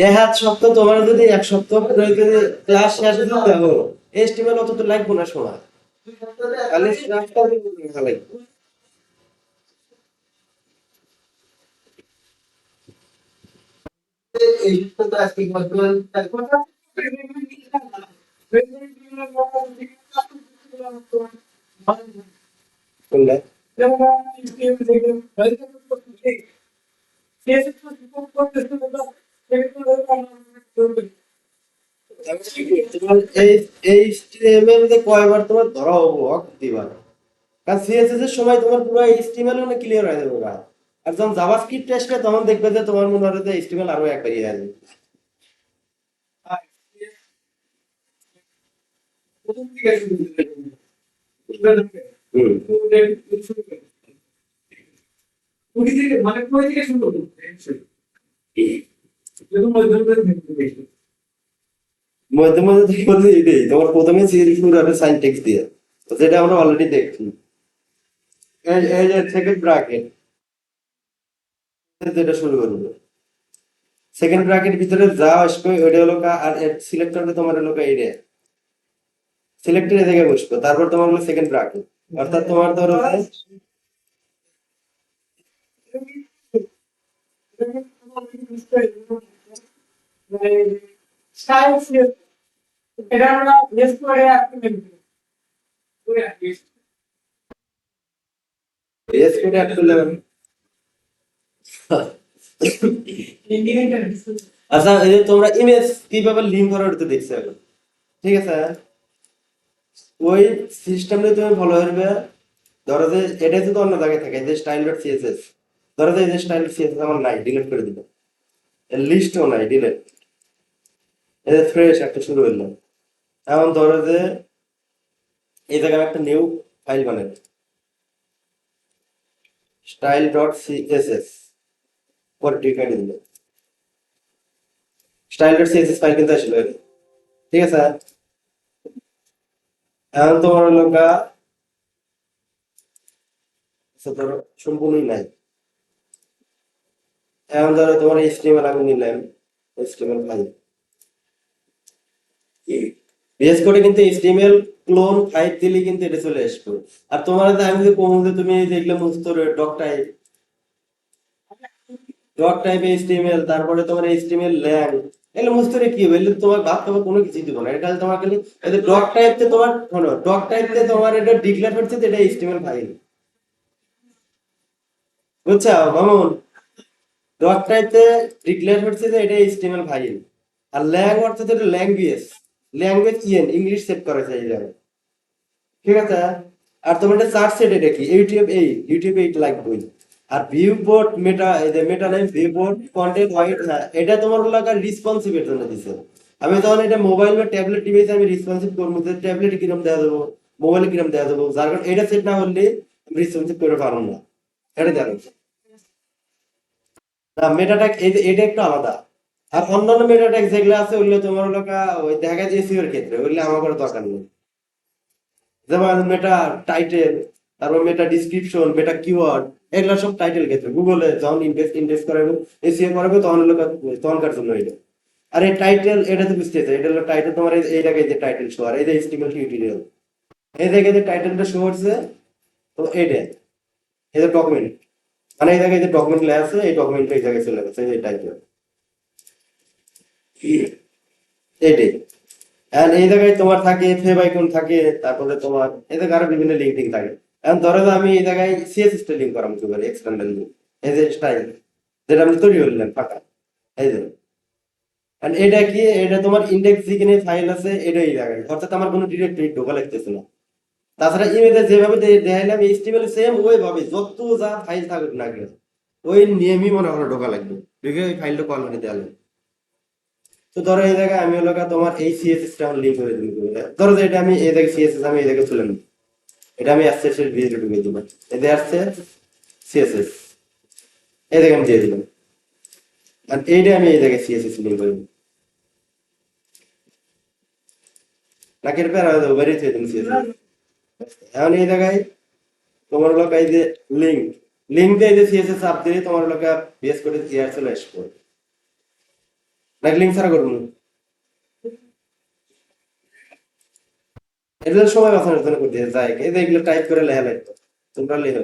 এ হাত সপ্তাহ তোমার যদি এক সপ্তাহ ক্লাস শেষ হতে যাবো, এস্টিমেল অত তো লাগবো না সময়, খালি ক্লাসটা লাগবে। কোনটা? তোমার এই এইচটিএমএল তে কয়বার তোমার ধরা হবো দিবার, কারণ সিএসএস এর সময় তোমার পুরো এইচটিএমএল মানে ক্লিয়ার হয়ে যাবে গা। আর যখন জাভাস্ক্রিপ্ট আসবে তখন দেখবে যে তোমার মনে হবে যে এইচটিএমএল আরো একবার ইয়ে আসবে। হুম। মানে কই থেকে শুরু করতে যেরকম মধ্যে মধ্যে মধ্যে তো বলতে এটাই তোমার প্রথমে সিরিজ শুরু হবে সাইনটেক্স দিয়ে, তো যেটা আমরা অলরেডি দেখছি। এই যে সেকেন্ড ব্র্যাকেট যেটা শুরু করবে, সেকেন্ড ব্র্যাকেট ভিতরে যা আসবে ওইটা হলো আর সিলেক্টরটা তোমার হলো এইটা, সিলেক্টেড এ জায়গায় বসবে, তারপর তোমার হলো সেকেন্ড ব্র্যাকেট, অর্থাৎ তোমার ধরো এটা আমরা ইয়েস করে এস কোড অ্যাড করলে আচ্ছা, এই যে তোমরা ইমেজ কিভাবে লিঙ্ক করার তো দেখছো এখন, ঠিক আছে? ওই সিস্টেমটা তুমি ফলো করবে। ধরো যে এটা যদি অন্য জায়গায় থাকে, এই যে স্টাইল ডট সিএসএস, ধরো যে এই যে স্টাইল সিএসএস আমার নাই, ডিলিট করে দিল, লিস্টও নাই, ডিলিট। এই যে ফ্রেশ একটা শুরু হইলো। এখন ধরো যে এই জায়গায় আমি একটা নিউ ফাইল বানাই, স্টাইল ডট সিএসএস, পরে টিকা দিল, স্টাইল ডট সিএসএস ফাইল কিন্তু আসলে, ঠিক আছে? এখন তোমার হলো ধরো সম্পূর্ণই নাই। এখন ধরো তোমার এইচটিএমএল আমি নিলাম, এইচটিএমএল ফাইল, বিশেষ করে কিন্তু এইচটিএমএল ক্লোন ফাইল দিলে কিন্তু এটা চলে আসবে। আর তোমার আমি যে কমন যে তুমি দেখলে must doc type, doc type HTML, তারপরে তোমার এইচটিএমএল ল্যাং, এগুলো মুস্তরে কি হবে, এগুলো তোমার ভাবতে হবে কোনো কিছু দিব না, এটা খালি তোমার খালি এই যে ডক টাইপতে তোমার শোনো, ডক টাইপতে তোমার এটা ডিক্লেয়ার করছে যে এটা এইচটিএমএল ফাইল, বুঝছো মামুন? ডক টাইপতে ডিক্লেয়ার করছে যে এটা এইচটিএমএল ফাইল। আর ল্যাং অর্থাৎ এটা ল্যাঙ্গুয়েজ, ল্যাঙ্গুয়েজ ইংলিশ সেট করা যায় এই জায়গায়, ঠিক আছে? আর তোমার এটা চার্ট সেট, এটা কি ইউটিউব 8 লাগবে। আর ভিউ বোর্ড মেটা, এই যে meta name viewport content width, হ্যাঁ এটা তোমার হলো রেসপন্সিভ এর জন্য দিছে। আমি তখন এটা মোবাইল বা ট্যাবলেট ডিভাইসে আমি রেসপন্সিভ করবো, যে ট্যাবলেট কিরকম দেওয়া দেবো, মোবাইলে কিরকম দেওয়া দেবো, যার কারণে এটা সেট না হলে আমি রেসপন্সিভ করে পারবো না, এটা জানো না? মেটা ট্যাগ এটা একটু আলাদা। আর অন্যান্য মেটা ট্যাগ যেগুলো আছে ওগুলো তোমার হলো ওই দেখা যায় এসইও এর ক্ষেত্রে, ওগুলো আমার কোনো দরকার নেই। যেমন মেটা টাইটেল, তারপর মেটা ডিসক্রিপশন, মেটা কিওয়ার্ড, এগুলো সব টাইটেল ক্ষেত্রে গুগলে যখন ইনডেক্স করাবো, এসইও করাবো, তখন হলো তখনকার জন্য এটা। আর এই টাইটেল এটা তো বুঝতেছে, এটা হলো টাইটেল তোমার এই জায়গায় যে টাইটেল শো, আর এই যে স্টিমেল টিউটোরিয়াল, এই জায়গায় যে টাইটেলটা শো হচ্ছে, তো এইটা এই যে ডকুমেন্ট, মানে এই জায়গায় যে ডকুমেন্ট লেখা আছে, এই ডকুমেন্টটা এই জায়গায় চলে গেছে, এই টাইটেল এইটাই। And এই জায়গায় তোমার থাকে ফেভ আইকন থাকে, তারপরে তোমার এই জায়গায় আরো বিভিন্ন লিঙ্ক টিঙ্ক থাকে। এখন ধরো যে আমি এই জায়গায় সিএসএস টা লিঙ্ক করাম কি পারি, এক্সটার্নাল লিঙ্ক, এই যে স্টাইল যেটা আমি তৈরি করলাম ফাঁকা, এই যে। And এটা কি, এটা তোমার ইন্ডেক্স যেখানে ফাইল আছে এটা এই জায়গায়, অর্থাৎ আমার কোনো ডিরেক্টরি ঢোকা লাগতেছে না। তাছাড়া ইমেজে যেভাবে দেখাইলাম এইচটিএমএল সেম ওইভাবে যত যা ফাইল থাকুক না কেন ওই নিয়মই মনে হয় ঢোকা লাগবে, ঢুকে ওই ফাইলটা কল করে দেওয়া লাগবে। তো ধরো এই জায়গায় আমি হলো গিয়ে তোমার এই সিএসএস টা লিংক করে দিই। ধরো যে এটা আমি এই জায়গায় সিএসএস আমি এই জায়গায় তুলে নিই, এটা আমি অ্যাসেস এর ভিতরে ঢুকিয়ে দিব, এতে আসছে সিএসএস, এই জায়গায় আমি দিয়ে দিলাম। আর এইটা আমি এই জায়গায় সিএসএস লিংক করে দিই, নাকি এর প্যারা বেরিয়ে থেকে দিন সিএসএস। এখন এই জায়গায় তোমার লোক এই যে লিঙ্ক, লিঙ্কে এই যে সিএসএস চাপ দিলে তোমার লোক বেস করে জিআর চলে আসবে, নাকি লিঙ্ক ছাড়া করবো এদের সময় বাঁচানোর জন্য করতে যায়, এই যে এগুলো টাইপ করে লেখা লাগতো, তোমরা লেখো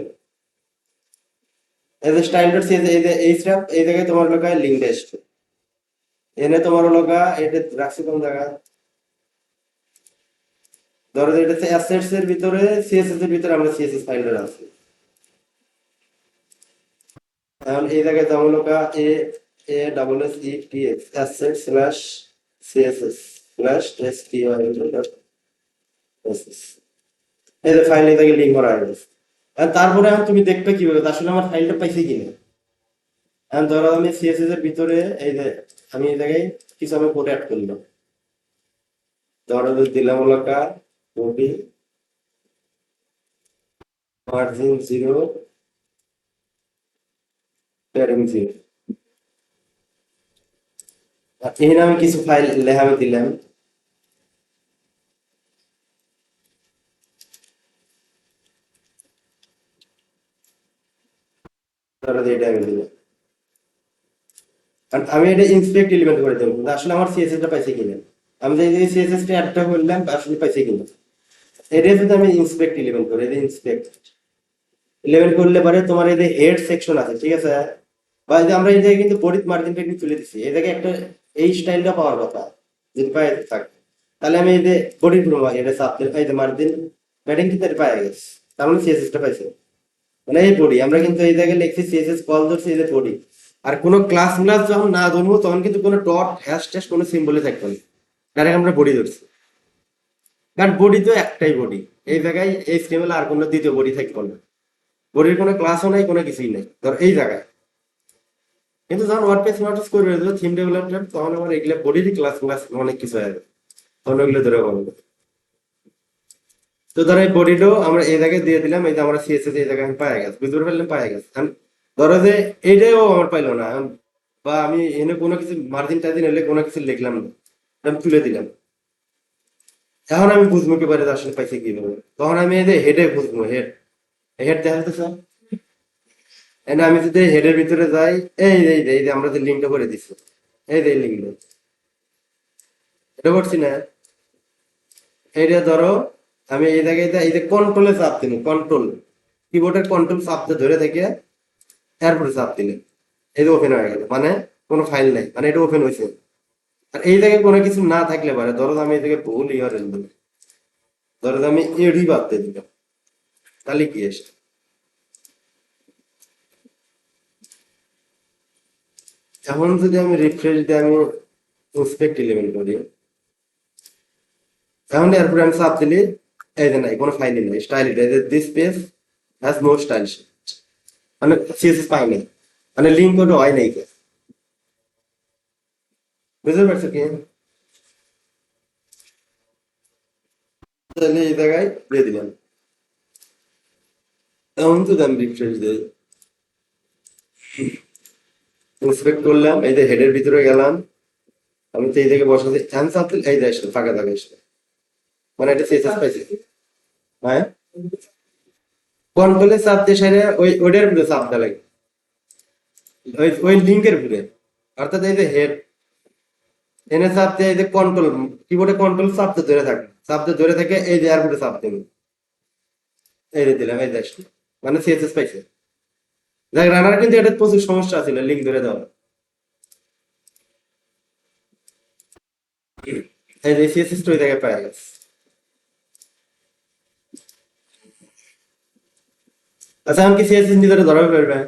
এই যে স্টাইল ডট সিএসএস, এই যে এই স্ট্যাপ এই জায়গায় তোমার লোক লিঙ্ক আসবে, এনে তোমার লোক এটা রাখছি কোন জায়গা, ধরো যে এটা হচ্ছে অ্যাসেটস এর ভিতরে সিএসএস এর ভিতরে আমরা সিএসএস ফাইলটা আছে। এখন এই জায়গায় যেমন লোক A A double S E T X asset slash CSS slash STI dot SS, এই যে ফাইল এটাকে লিংক করা হয়ে গেছে। আর তারপরে এখন তুমি দেখবে কিভাবে আসলে আমার ফাইলটা পাইছে কিনা। এখন ধরো আমি সিএসএস এর ভিতরে এই যে আমি এই জায়গায় কিছু আমি কোড অ্যাড করলাম, ধরো যে দিলাম লোকা বডি মার্জিন 0 প্যাডিং 0, আর এখানে আমি কিছু ফাইল লেখা আমি দিলাম, ধরো যে এটা আমি দিলাম। আর আমি এটা ইন্সপেক্ট এলিমেন্ট করে দেবো আসলে আমার সিএসএস টা পাইছে কিনা, আমি যে সিএসএস টা অ্যাডটা করলাম আসলে পাইছে কিনা, এটা যদি আমি ইন্সপেক্ট এলিমেন্ট করি, এই যে ইন্সপেক্ট এলিমেন্ট করলে পরে তোমার এই যে হেড সেকশন আছে ঠিক আছে, বা এই যে আমরা এই জায়গায় কিন্তু বডির মার্জিনটা একটু তুলে দিচ্ছি, এই জায়গায় একটা এই স্টাইলটা পাওয়ার কথা যদি পাই থাকে, তাহলে আমি এই যে বডির পুরো এটা চাপ দিলে এই যে মার্জিন প্যাডিং কিন্তু এটা পাই গেছে, তার মানে সিএসএস টা পাইছে, মানে এই বডি আমরা কিন্তু এই জায়গায় লিখছি সিএসএস কল ধরছি এই যে বডি। আর কোনো ক্লাস ক্লাস যখন না ধরবো তখন কিন্তু কোনো ডট হ্যাশ ট্যাশ কোনো সিম্বলে থাকবে না, ডাইরেক্ট আমরা বডি ধরছি, কারণ বডি তো একটাই বডি, এই জায়গায় এইচটিএমএল আর কোনো দ্বিতীয় বডি থাকবে না, বডির কোনো ক্লাসও নাই কোনো কিছুই নাই ধর এই জায়গায়। কিন্তু যখন ওয়ার্ডপ্রেস করবে থিম ডেভেলপমেন্ট তখন আমার এগুলো বডিরই ক্লাস ক্লাস অনেক কিছু হয়ে যাবে, তখন ওগুলো ধরে বলবো। তো ধরো এই বডিটাও আমরা এই জায়গায় দিয়ে দিলাম, এই যে আমরা সিএসএস এই জায়গায় আমি পাই গেছে, বুঝতে পারলাম পাই গেছে। ধরো যে এইটাও আমার পাইলো না, বা আমি এনে কোনো কিছু মার্জিন টার্জিন এলে কোনো কিছু লিখলাম না, আমি তুলে দিলাম, এখন আমি বুঝবো কি পারে আসলে পাইছে কিভাবে, তখন আমি এই যে হেডে বুঝবো, হেড হেড দেখা যাচ্ছে, এনে আমি যদি হেডের ভিতরে যাই, এই যে আমরা যে লিঙ্কটা করে দিচ্ছি, এই যে লিঙ্কটা এটা করছি না, এইটা ধরো আমি এই জায়গায় এই যে কন্ট্রোলে চাপ দিন, কন্ট্রোল কিবোর্ডের কন্ট্রোল চাপতে ধরে থেকে এরপরে চাপ দিলে এই যে ওপেন হয়ে গেল, মানে কোনো ফাইল নাই, মানে এটা ওপেন হয়েছে। আর এই জায়গায় কোনো কিছু না থাকলে পারে, ধরো আমি এই জায়গায় ভুল ইউআরএল দিলাম, ধরো আমি এডি বাদ দিয়ে দিলাম, তাহলে কি এসে এখন যদি আমি রিফ্রেশ দিয়ে আমি ইন্সপেক্ট এলিমেন্ট করি, এখন এরপরে আমি চাপ দিলে এই যে নাই কোনো ফাইলই নাই, style this page has no style, মানে সিএসএস পাই নাই, মানে লিঙ্ক কোনো হয় নাই কে, বুঝতে পারছো কি, তাহলে এই জায়গায় দিয়ে দিলাম। এখন যদি আমি রিফ্রেশ দিই, ইন্সপেক্ট করলাম, এই যে হেডের ভিতরে গেলাম, আমি তো এই জায়গায় বসাতে চাপ দিলে এই যে আসলে ফাঁকা থাকে আসলে, মানে এটা সিএসএস পাইছে। হ্যাঁ কন্ট্রোলে চাপ দিয়ে সেরে ওই ওইটার ভিতরে চাপ দেওয়া লাগে, ওই ওই লিঙ্কের ভিতরে, অর্থাৎ এই যে হেড এনে চাপ দিয়ে এই যে কন্ট্রোল কিবোর্ডে কন্ট্রোল চাপতে ধরে থাকে, চাপতে ধরে থাকে এই যে এয়ারপোর্টে চাপ দেবে, এই যে দিলাম এই যে আসলে, মানে সিএসএস পাইছে। দেখ রানার কিন্তু এটা প্রচুর সমস্যা ছিল লিঙ্ক ধরে দেওয়া, এই যে সিএসএস ওই জায়গায় পাওয়া গেছে। আচ্ছা আমি কি সিএসএস নিজেরা ধরা পারবে?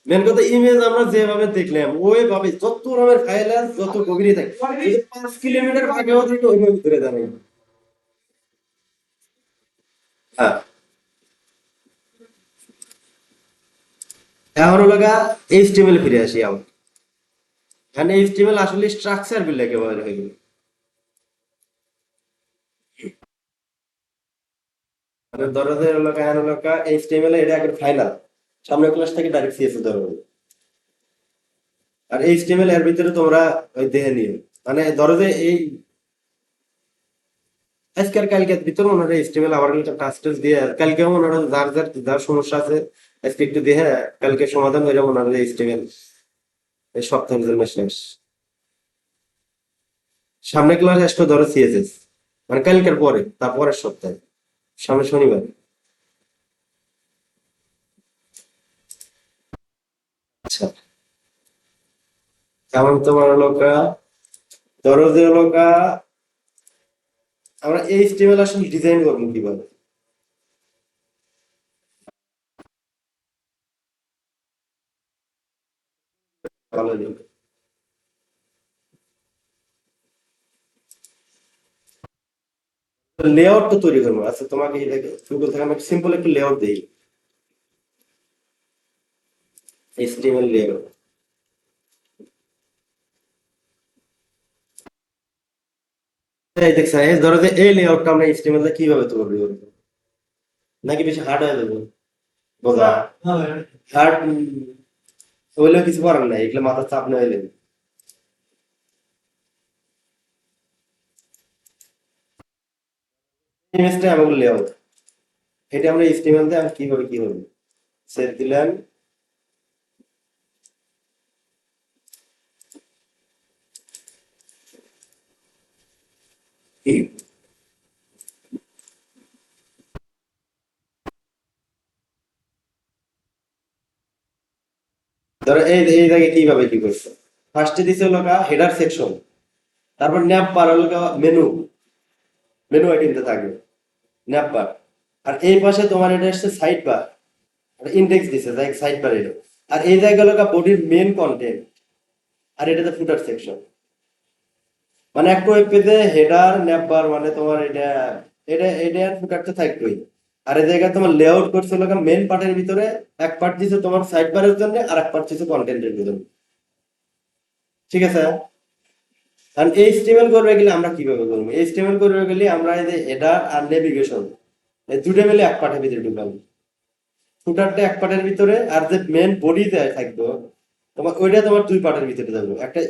মেন কথা ইমেজ আমরা যেভাবে দেখলাম ওইভাবে যত রকমের ফাইল আছে যত গভীরে থাকে যদি 5 কিলোমিটার আগেও থাকে ওইভাবে ভিতরে জানাই। হ্যাঁ, এখন হলো গা এইচটিএমএল ফিরে আসি আবার। এখানে এইচটিএমএল আসলে স্ট্রাকচার গুলো একেবারে হয়ে গেল। মানে ধরো যে হলো গা এখন হলো গা এইচটিএমএল এটা একবার ফাইনাল, সামনের ক্লাস থেকে ডাইরেক্ট সিএসএস ধরো। আর এইচটিএমএল এর ভিতরে তোমরা ওই দেখে নিও, মানে ধরো যে এই আজকাল কালকের ভিতর মনে হয় এইচটিএমএল আবার একটা টাস্ক টাস্ক দিয়ে কালকে মনে হয় যার যার যার সমস্যা আছে আজকে একটু দিয়ে কালকে সমাধান হয়ে যাবে মনে হয় এইচটিএমএল এই সপ্তাহের জন্য শেষ। সামনে ক্লাস আসবে ধরো সিএসএস, মানে কালকের পরে তারপরের সপ্তাহে সামনে শনিবার। আচ্ছা, যেমন তোমার লোকা ধরো যে লোকা আমরা এইচটিএমএল আসলে ডিজাইন করবো কিভাবে? ভালো যাবে লেআউট তো তৈরি করবো। আচ্ছা তোমাকে এটাকে গুগল থেকে আমি সিম্পল একটু লেআউট দিই, এইচটিএমএল লেআউট। এই দেখছেন, এই ধরো যে এই লেআউটটা আমরা এইচটিএমএল এ কিভাবে তৈরি করবো? নাকি বেশি হার্ড হয়ে যাবে বোঝা? হার্ড হইলেও কিছু করার নাই, এগুলো মাথার চাপ না হইলে। ইমেজটা আমাকে লেআউট, এটা আমরা এইচটিএমএল দিয়ে আমি কিভাবে কি হবে সেট দিলাম। ধরো এই এই জায়গায় কিভাবে কি করছে, ফার্স্টে দিছে হলো হেডার সেকশন, তারপর ন্যাপ বার হলো মেনু, মেনু আইটেমটা থাকবে ন্যাপ বার। আর এই পাশে তোমার এটা আসছে সাইড বার, ইন্ডেক্স দিছে যাই সাইড বার এটা। আর এই জায়গা হলো বডির মেন কন্টেন্ট, আর এটাতে ফুটার সেকশন। মানে একটা ওয়েব পেজে হেডার ন্যাপ বার মানে তোমার এটা এটা এটা আর ফুটারটা থাকবেই। আর এই জায়গায় তোমার লেআউট করছে হলো মেন পার্টের ভিতরে এক পার্ট দিছে তোমার সাইড বারের জন্য আর এক পার্ট দিছে কন্টেন্টের জন্য। ঠিক আছে? কারণ এইচটিএমএল করবে গেলে আমরা কিভাবে করবো? এইচটিএমএল করবে গেলে আমরা এই যে হেডার আর নেভিগেশন এই দুটো মিলে এক পার্টের ভিতরে ঢুকাবো। ফুটারটা এক পার্টের ভিতরে আর যে মেন বডি থাকবে তোমার ওইটা তোমার দুই পার্টের ভিতরে যাবে। একটা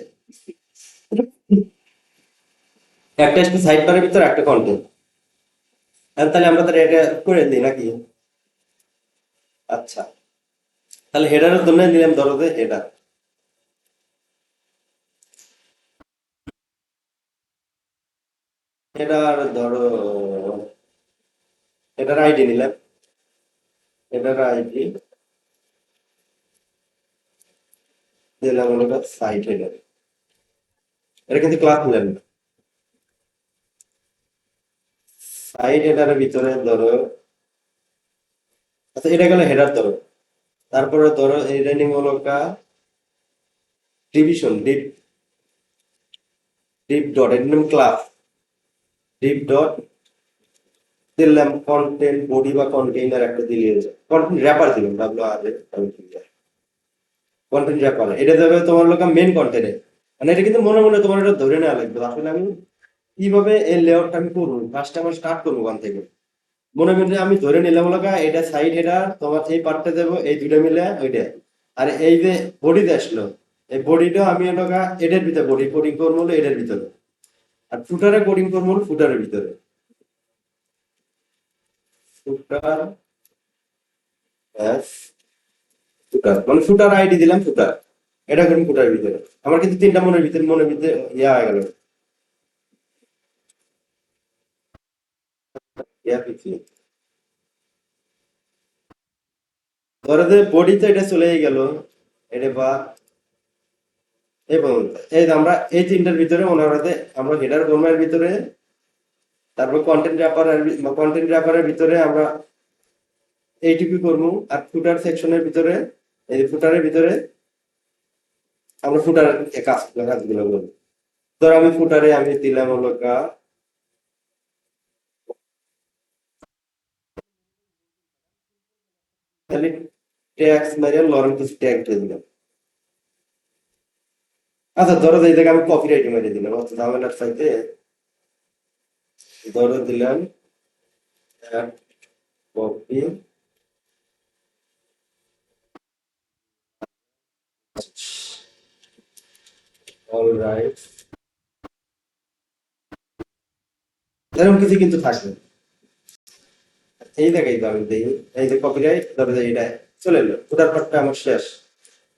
একটা আসবে সাইড বারের ভিতরে একটা কন্টেন্ট। তাহলে আমরা তাহলে এটা করে দিই নাকি? আচ্ছা, তাহলে হেডারের জন্য নিলাম ধরো যে হেডার। হেডার ধরো হেডার আইডি নিলাম, হেডার আইডি দিলাম হলো সাইট হেডার। এটা কিন্তু ক্লাস নিলাম না। সাইট হেডারের ভিতরে ধরো আচ্ছা এটা গেল হেডার ধরো, তারপরে ধরো এটা নিম হলো ডিভিশন ডিপ ডিপ ডট এর নাম ক্লাস ডিপ ডট দিলাম কন্টেন্ট বডি বা কন্টেইনার একটা দিলে কন্টেন্ট র্যাপার দিলাম ডাব্লিউ আর কন্টেন্ট র্যাপার এটা যাবে তোমার লোক মেন কন্টেন্টে। মানে এটা কিন্তু মনে মনে তোমার এটা ধরে নেওয়া লাগবে আসলে আমি কিভাবে এই লেআউটটা আমি করবো, কাজটা আমার স্টার্ট করবো ওখান থেকে। মনে মনে আমি ধরে নিলাম লগা এটা সাইড হেডার তোমার এই পার্টটা দেবো এই দুইটা মিলে ওইটা। আর এই যে বডিতে আসলো এই বডিটা আমি লগা এটার ভিতরে বডি কোডিং করবো হলো এটার ভিতরে, আর ফুটারে কোডিং করবো হলো ফুটারের ভিতরে। ফুটার ব্যাস, ফুটার মানে ফুটার আইডি দিলাম ফুটার, এটা করুন ফুটার ভিতরে। আমার কিন্তু তিনটা মনের ভিতরে ইয়া হয়ে গেল, ইয়া পিছিয়ে ধরো যে বডিতে এটা চলেই গেল এটা বা এই পর্যন্ত এই যে আমরা এই তিনটার ভিতরে মনে করাতে আমরা হেডার ডোমের ভিতরে, তারপর কন্টেন্ট র্যাপারের ভিতরে আমরা এইটুকু করবো, আর ফুটার সেকশনের ভিতরে, এই ফুটারের ভিতরে আমরা ফুটার কাজগুলো করবো। ধর আমি ফুটারে আমি দিলাম হলো খালি ট্যাক্স মেরে লরেন কিছু ট্যাগ দিয়ে দিলাম। আচ্ছা ধরো এই জায়গায় আমি কপিরাইট মেরে দিলাম, অত ঝামেলার চাইতে ধরো দিলাম কপি, অলরাইট, এরকম কিছু কিন্তু থাকবে। এই জায়গায় তো আমি দিই, এই যে কপিরাইট ধরো যে এটা চলে এলো, ফুটার পার্টটা আমার শেষ।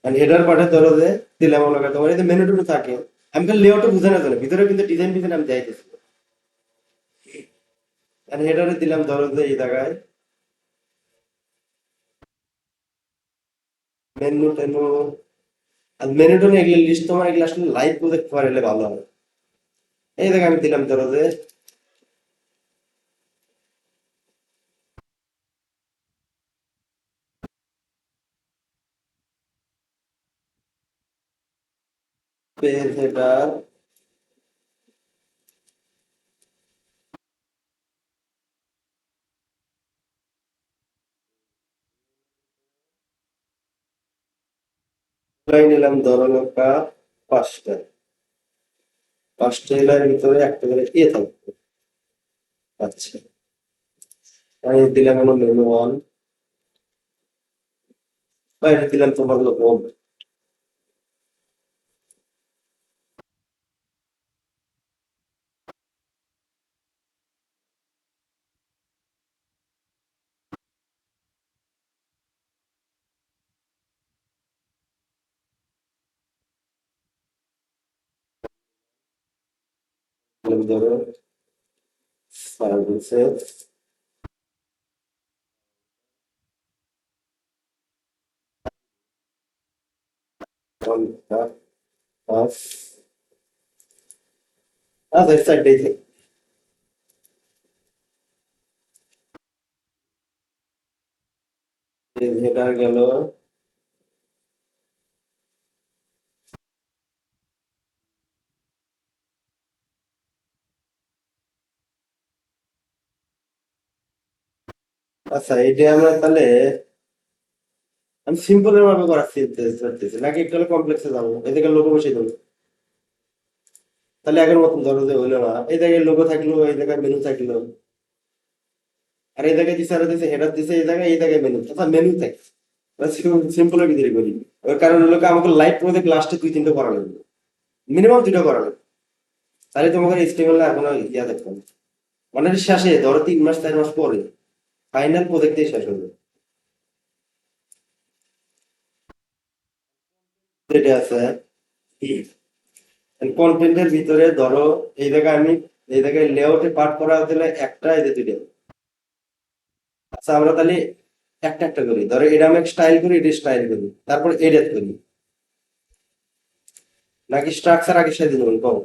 আর হেডার পার্টে ধরো যে দিলাম হলো তোমার এই যে মেনু টেনু থাকে, আমি খালি লেআউটটা বুঝানোর জন্য, ভিতরে কিন্তু ডিজাইন ডিজাইন আমি যাইতেছি। আর হেডারে দিলাম ধরো যে এই জায়গায় মেনু টেনু, আর মেনু টেনু এগুলো লিস্ট তোমার এগুলো আসলে লাইভ প্রজেক্ট করাইলে ভালো হবে। এই জায়গায় আমি দিলাম ধরো যে পেজ হেডার, নিলাম ধরো পাঁচটা, পাঁচটা এলার ভিতরে একটা করে থাকবে। আচ্ছা আমি দিলাম হলো মেনু ওয়ান, বাইরে দিলাম তোমার হলো হোম। ধরো সার্ভিসেস, আচ্ছা চারটেই থাকে। হেডার গেল, আচ্ছা এটা আমরা তাহলে আমি সিম্পলের ভাবে করার চাইতেছি নাকি একটু কমপ্লেক্সে যাবো, এদিকে লোগো বসিয়ে দেবো, তাহলে আগের মতন ধরো যে হইলো না, এই জায়গায় লোগো থাকলো, এই জায়গায় মেনু থাকলো, আর এই জায়গায় দিছে আর দিছে হেডার দিছে, এই জায়গায় মেনু, আচ্ছা মেনু থাকে, সিম্পলের ভিতরে করি। ওর কারণ হলো কি, আমাকে লাইভ প্রজেক্ট লাস্টে দুই তিনটা করা লাগবে, মিনিমাম দুটো করা লাগবে, তাহলে তোমাকে স্টেবল এখনো ইয়া দেখতে হবে। মানে শেষে ধরো 3 মাস 4 মাস পরে ফাইনাল প্রজেক্টই শেষ হবে। যেটা আছে কন্টেন্টের ভিতরে ধরো এই জায়গায় আমি এই জায়গায় লেআউটে পার্ট করা হলে একটা, এই যে দুইটা। আচ্ছা আমরা তাহলে একটা একটা করি, ধরো এটা আমি স্টাইল করি, এটা স্টাইল করি, তারপর এডিট করি, নাকি স্ট্রাকচার আগে সাথে দেবেন কম?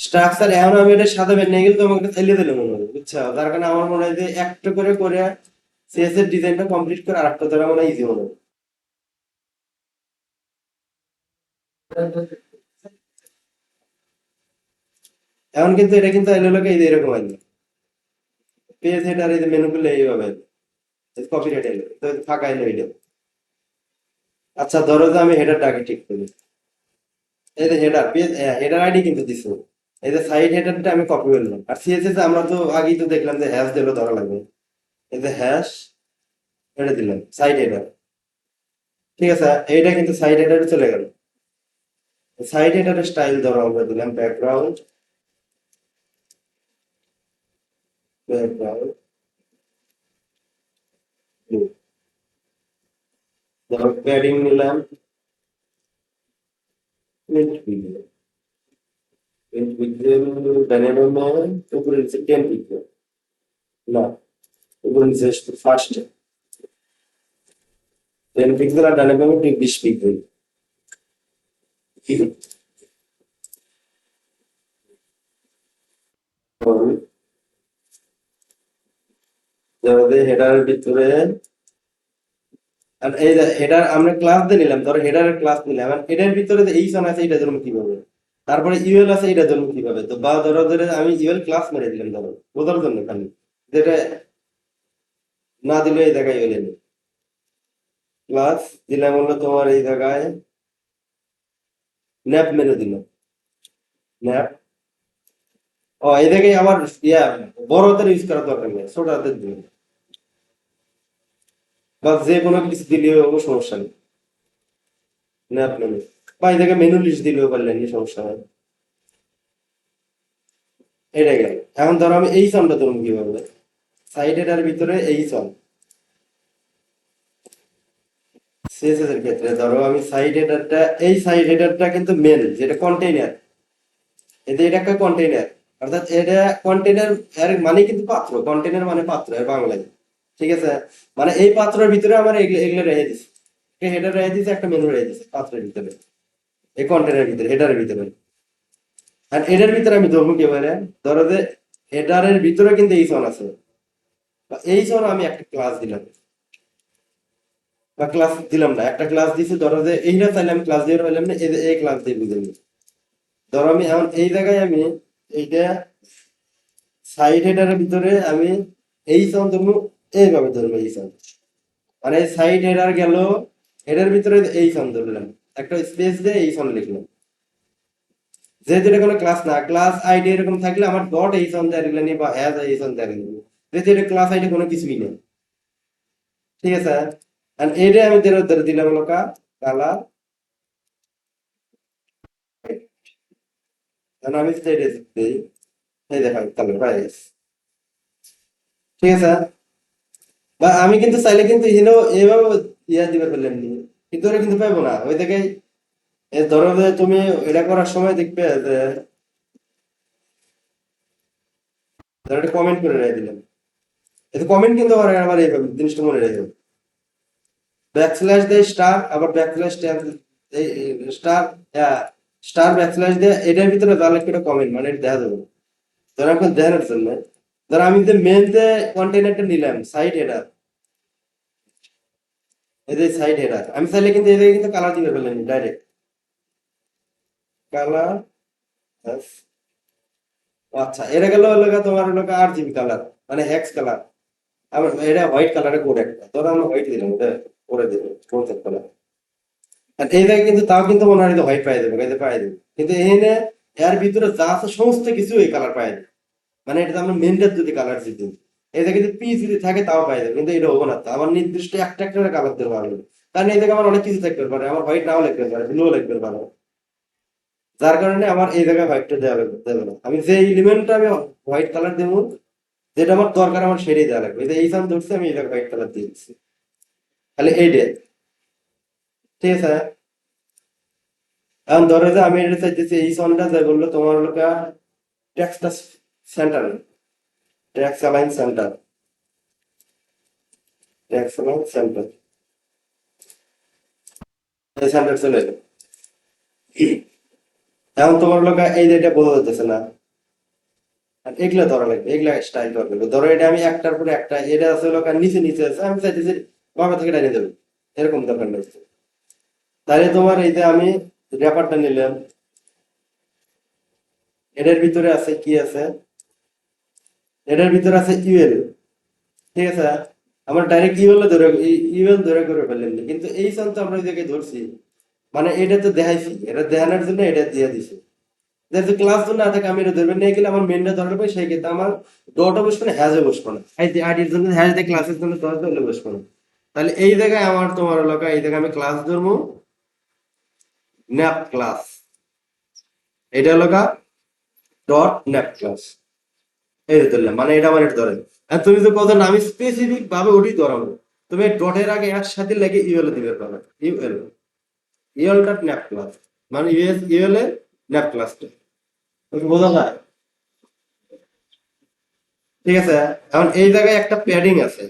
স্ট্রাকচার এখন আমি এটা সাথে নিয়ে গেলে তোমাকে ফেলে দিলে মনে হবে, বুঝছো? তার কারণে আমার মনে হয় যে একটা করে করে সিএস এর ডিজাইনটা কমপ্লিট করে আরেকটা ধরে মনে হয় ইজি মনে হবে। এখন কিন্তু এটা কিন্তু এলো লোকে এই যে এরকম আইলো, পেজ হেডার এই যে মেনু করলে এইভাবে কপি রাইট এলো তো ফাঁকা এলো এটা। আচ্ছা ধরো যে আমি হেডারটা আগে ঠিক করি, এই যে হেডার পেজ হেডার আইডি কিন্তু দিছো, এই যে সাইড হেডারটা আমি কপি করলাম, আর সিএসএস আমরা তো আগেই তো দেখলাম যে হ্যাশ দিলেও ধরা লাগবে, এই যে হ্যাশ এটা দিলাম সাইড হেডার, ঠিক আছে এইটা কিন্তু সাইড হেডারে চলে গেল। সাইড হেডারের স্টাইল ধরো আমরা দিলাম ব্যাকগ্রাউন্ড, ব্যাকগ্রাউন্ড ধরো প্যাডিং নিলাম 20 পিক্সেল, 20 পিক্সেল ডাইনামো উপরে নিচে 10 পিক্সেল, না উপরে নিচে ফার্স্ট 10 পিক্সেল আর ডানে বামে ঠিক 20 পিক্সেল। আমাদের হেডারের ভিতরে আর এই হেডার আমরা ক্লাস দিয়ে নিলাম, ধরো হেডারের ক্লাস নিলাম, আর এটার ভিতরে যে এইচন আছে এটা ধরুন কিভাবে, তারপরে ইউএল আছে এটা ধরুন কিভাবে, তো বা ধরো ধরে আমি ইউএল ক্লাস মেরে দিলাম ধরো বোঝার জন্য খালি, যেটা না দিলে এই জায়গায় ইউএল এলো ক্লাস দিলাম হলো তোমার এই জায়গায় ন্যাপ মেরে দিলাম ন্যাপ। ও এই জায়গায় আবার ইয়া বড় হাতের ইউজ করার দরকার নেই, ছোট হাতের দিলাম বা যে কোনো কিছু দিলেও কোনো সমস্যা নেই, ন্যাপ মেনু বা এই জায়গায় মেনু লিস্ট দিলেও পারলেন সমস্যা নেই। এটা গেল। এখন ধরো আমি এই সনটা ধরুন কিভাবে, সাইড হেডার ভিতরে এই সন সিএসএস এর ক্ষেত্রে ধরো আমি সাইড হেডারটা, এই সাইড হেডারটা কিন্তু মেন যেটা কন্টেইনার, এতে এটা একটা কন্টেইনার, অর্থাৎ এটা কন্টেইনার এর মানে কিন্তু পাত্র, কন্টেইনার মানে পাত্র এর বাংলায়, ঠিক আছে। মানে এই পাত্রের ভিতরে আমার এগুলো এগুলো রেখে দিছি, একটা হেডার রেখে দিছি, একটা মেনু রেখে দিছি পাত্রের ভিতরে, এই কন্টেইনারের ভিতরে হেডারের ভিতরে। আর এটার ভিতরে আমি ধরবো কি বলে, ধরো যে হেডারের ভিতরে কিন্তু এই সন আছে, বা এই সন আমি একটা ক্লাস দিলাম, বা ক্লাস দিলাম না, একটা ক্লাস দিছি, ধরো যে এইটা চাইলে আমি ক্লাস দিয়ে পাইলাম না, এই যে এই ক্লাস দিয়ে বুঝে নিই। ধরো আমি এখন এই জায়গায় আমি এইটা সাইড হেডারের ভিতরে আমি এই সন ধরবো, এইভাবে ধরবো এই সন, মানে সাইড হেডার গেল, হেডার ভিতরে এই সন ধরলাম, একটা স্পেস দিয়ে এই সন লিখলাম, যেহেতু এটা কোনো ক্লাস না, ক্লাস আইডি এরকম থাকলে আমার ডট এই সন দিয়ে লিখলাম বা হ্যাজ এই সন দিয়ে লিখলাম, যেহেতু এটা ক্লাস আইডি কোনো কিছুই নেই, ঠিক আছে। আর এটা আমি ধরে দিলাম হলো কালার, আমি যদি এটা দিই, এই দেখা কালার পাই গেছে, ঠিক আছে। বা আমি কিন্তু চাইলে কিন্তু এভাবে ইয়া দিবে ফেললাম নি, কিন্তু ওরা কিন্তু পাইবো না ওই থেকে। ধরো যে তুমি এটা করার সময় দেখবে যে ধরো একটা কমেন্ট করে রেখে দিলাম, এতে কমেন্ট কিন্তু আবার এইভাবে জিনিসটা মনে রেখে ব্যাকস্ল্যাশ দিয়ে স্টার, আবার ব্যাকস্ল্যাশ স্টার, স্টার ব্যাকস্ল্যাশ দিয়ে এটার ভিতরে যা লিখবে এটা কমেন্ট, মানে এটা দেখা যাবে না। ধরো এখন দেখানোর জন্য, ধরো আমি যে মেন যে কন্টেনারটা নিলাম সাইড হেডার, এই যে সাইড হেডার আমি চাইলে কিন্তু এই জায়গায় কিন্তু কালার দিতে পারলাম ডাইরেক্ট কালার। আচ্ছা এটা গেল হলো তোমার হলো RGB কালার, মানে হেক্স কালার, আমার এটা হোয়াইট কালারের কোড একটা, ধরো আমরা হোয়াইট দিলাম, এটা করে দেবো কোড কালার। আর এই জায়গায় কিন্তু তাও কিন্তু মনে হয় হোয়াইট পাই দেবে, গাইতে পাই দেবে, কিন্তু এখানে এর ভিতরে যা আছে সমস্ত কিছু এই কালার পাই দেবে, মানে এটা আমরা মেনটার যদি কালার দিতে, এই জায়গায় যদি পি যদি থাকে তাও পাই দেবে, কিন্তু এটা হবো না, তো আমার নির্দিষ্ট একটা একটা কালার দিতে পারবে, কারণ এই জায়গায় আমার অনেক কিছু থাকতে পারে, আমার হোয়াইট নাও লিখতে পারে, ব্লুও লিখতে পারে, যার কারণে আমার এই জায়গায় হোয়াইটটা দেবে না, আমি যে এলিমেন্টটা আমি হোয়াইট কালার দেবো, যেটা আমার দরকার আমার সেটাই দেওয়া লাগবে, এই সাম ধরছে আমি এই জায়গায় হোয়াইট কালার দিয়ে দিচ্ছি, তাহলে এইটাই, ঠিক আছে। এখন ধরো যে আমি এটা চাইতেছি এই সনটা যাই বললো তোমার লোকা টেক্সটা centre, text align centre, text align centre, এই সেন্টার চলে এলো। এখন তোমার লোকা এই যে এটা বোঝা যাচ্ছে না, আর এগুলা ধরা লাগবে, এগুলা স্টাইল করা লাগবে, ধরো এটা আমি একটার পরে একটা, এটা আছে লোকা নিচে নিচে আছে, আমি চাইতেছি বাবা থেকে টাইনে দেবো, এরকম দরকার নেই। তাহলে তোমার এই যে আমি র্যাপারটা নিলাম, এটার ভিতরে আছে কি আছে, এটার ভিতরে আছে ইউএল, ঠিক আছে। আমরা ডাইরেক্ট ইউএল ধরে করে ফেললেন, কিন্তু এই সন তো আমরা ওই জায়গায় ধরছি, মানে এটা তো দেখাইছি, এটা দেখানোর জন্য এটা দিয়ে দিছি, যেহেতু ক্লাস না থাকে আমি এটা ধরবেন নিয়ে গেলে আমার মেনটা ধরে নেবো, সেই ক্ষেত্রে আমার ডটও বসবো না, হ্যাজও বসবো না, আইডির জন্য হ্যাজ দিয়ে ক্লাসের জন্য ডট ধরলে বসবো না। তাহলে এই জায়গায় আমার তোমার এলাকা এই জায়গায় আমি ক্লাস ধরবো ন্যাপ ক্লাস, এটা এলাকা ডট ন্যাপ ক্লাস, এই যে ধরলাম, মানে এটা আমার এটা ধরে। আর তুমি যে কথা না আমি স্পেসিফিক ভাবে ওটি ধরাবো, তুমি ডটের আগে একসাথে লেগে ইউএল দিবে পাবে, UL, UL dot nap class, মানে ইউএল এর ন্যাপ ক্লাসটা, তুমি বোঝা যায়, ঠিক আছে। এখন এই জায়গায় একটা প্যাডিং আছে,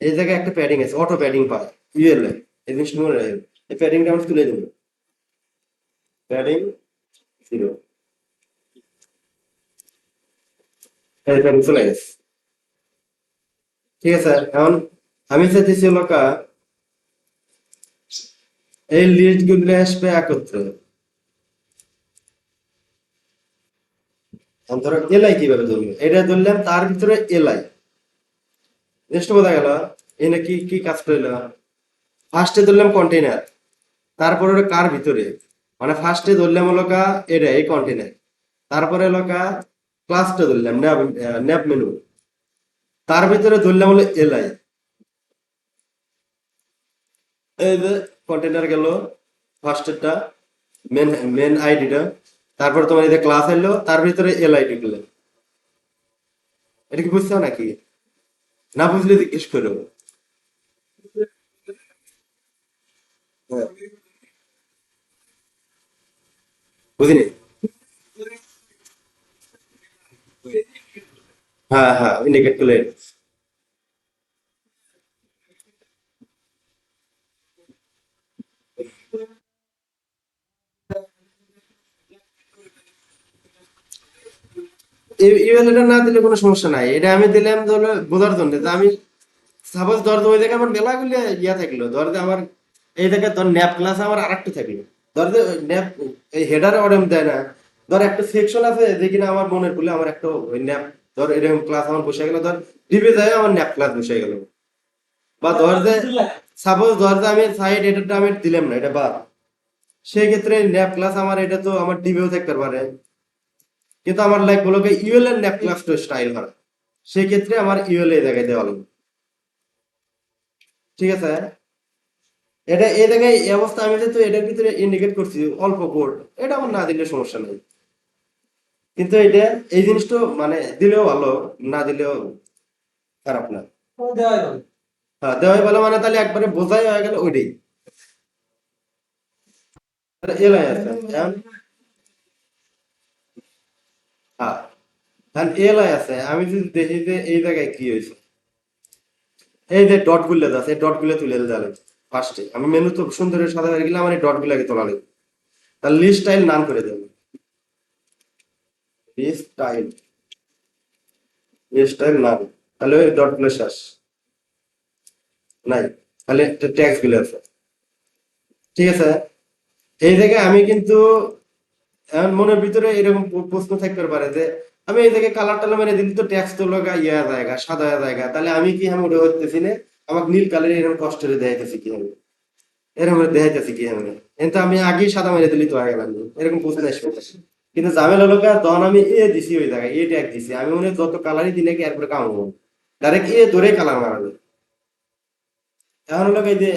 এই জায়গায় একটা প্যাডিং আছে, অটো প্যাডিং পায়, ইউএলএ, এই জিনিসটা মনে রাখবেন। এই প্যাডিংটা আমরা তুলে দেবো, প্যাডিং 0, এই প্যাডিং চলে গেছে। ঠিক আছে, এখন আমি চাইতেছি হলো এই লিস্ট গুলো আসবে একত্রে। এখন ধরো এলআই কিভাবে ধরবো, এটা ধরলাম তার ভিতরে এলআই, জিনিসটা বোঝা গেল। এনে কি কি কাজ করলো, ফার্স্টে ধরলাম কন্টেইনার, তারপরে ওটা কার ভিতরে, মানে ফার্স্টে ধরলাম হলো এটা এই কন্টেইনার, তারপরে হলো ক্লাসটা ধরলাম ন্যাব, ন্যাব মেনু, তার ভিতরে ধরলাম হলো এলআই। এই যে কন্টেইনার গেল ফার্স্টেরটা, মেন মেন আইডিটা, তারপর তোমার এই যে ক্লাস এলো, তার ভিতরে এলআই ঢুকলে। এটা কি বুঝছো নাকি? না বুঝলে জিজ্ঞেস করো। হ্যাঁ, বুঝিনি। হ্যাঁ হ্যাঁ, ইন্ডিকেট করলে। ইমেলটা না দিলে কোনো সমস্যা নাই, এটা আমি দিলাম ধরো বোঝার জন্য যে আমি সাপোজ ধর ওই জায়গায় আমার মেলা গুলো ইয়া থাকলো, ধর যে আমার এই জায়গায় ধর ন্যাপ ক্লাস আমার আরেকটা থাকলো, ধর যে ন্যাপ এই হেডারে অর্ডার দেয় না, ধর একটা সেকশন আছে যে কিনা আমার মনের ভুলে আমার একটা ওই ন্যাপ, ধর এরকম ক্লাস আমার বসে গেল, ধর ডিবে যায় আমার ন্যাপ ক্লাস বসে গেল, বা ধর যে সাপোজ ধর যে আমি সাইড এটারটা আমি দিলাম না, এটা বাদ, সেই ক্ষেত্রে ন্যাপ ক্লাস আমার এটা তো আমার ডিবেও থাকতে পারে, কিন্তু আমার লাইক বলো ইউএল এর ন্যাপ ক্লাস তো স্টাইল হয়, সেই ক্ষেত্রে আমার ইউএল এ জায়গায় দেওয়া লাগবে। ঠিক আছে, এটা এই জায়গায় এই অবস্থা আমি যেহেতু এটার ভিতরে ইন্ডিকেট করছি অল্প কোড, এটা আমার না দিলে সমস্যা নেই, কিন্তু এটা এই জিনিসটা মানে দিলেও ভালো, না দিলেও খারাপ না। হ্যাঁ, দেওয়াই ভালো, মানে তাহলে একবারে বোঝাই হয়ে গেল ওইটাই। এলাই আছে এখন, হ্যাঁ, এখন এলাই আছে, আমি যদি দেখি যে এই জায়গায় কি হয়েছে, এই যে ডট গুলো আছে এই ডট গুলো তুলে দিতে হবে ফার্স্টে, আমি মেনু তো সুন্দর সাদা হয়ে গেলে আমার এই ডট গুলাকে তোলা লাগবে, তাহলে লিস্ট স্টাইল নাম করে দেবো, লিস্ট স্টাইল, লিস্ট স্টাইল নাম, তাহলে ওই ডট গুলো শেষ নাই, তাহলে ট্যাক্স গুলো আছে। ঠিক আছে, এই জায়গায় আমি কিন্তু এখন মনের ভিতরে এরকম প্রশ্ন থাকতে পারে যে আমি এই জায়গায় কালার টালার মেরে দিলি তো ট্যাক্স তো লগা ইয়া জায়গা সাদা জায়গা, তাহলে আমি কি আমি ওটা হইতেছি না, আমাকে নীল কালার এরকম কষ্ট করে দেখাইতেছি কি আমি, এরকম দেখাইতেছি কি আমি, কিন্তু আমি আগেই সাদা মেরে দিলি তো হয়ে গেল, এরকম প্রশ্ন আসবে। কিন্তু ঝামেলা হলো তখন আমি এ দিছি ওই জায়গায় এ ট্যাগ দিছি, আমি মনে হয় যত কালারই দিলে কি এরপরে কাম হবো, ডাইরেক্ট এ ধরে কালার মারাবে। এখন হলো এই যে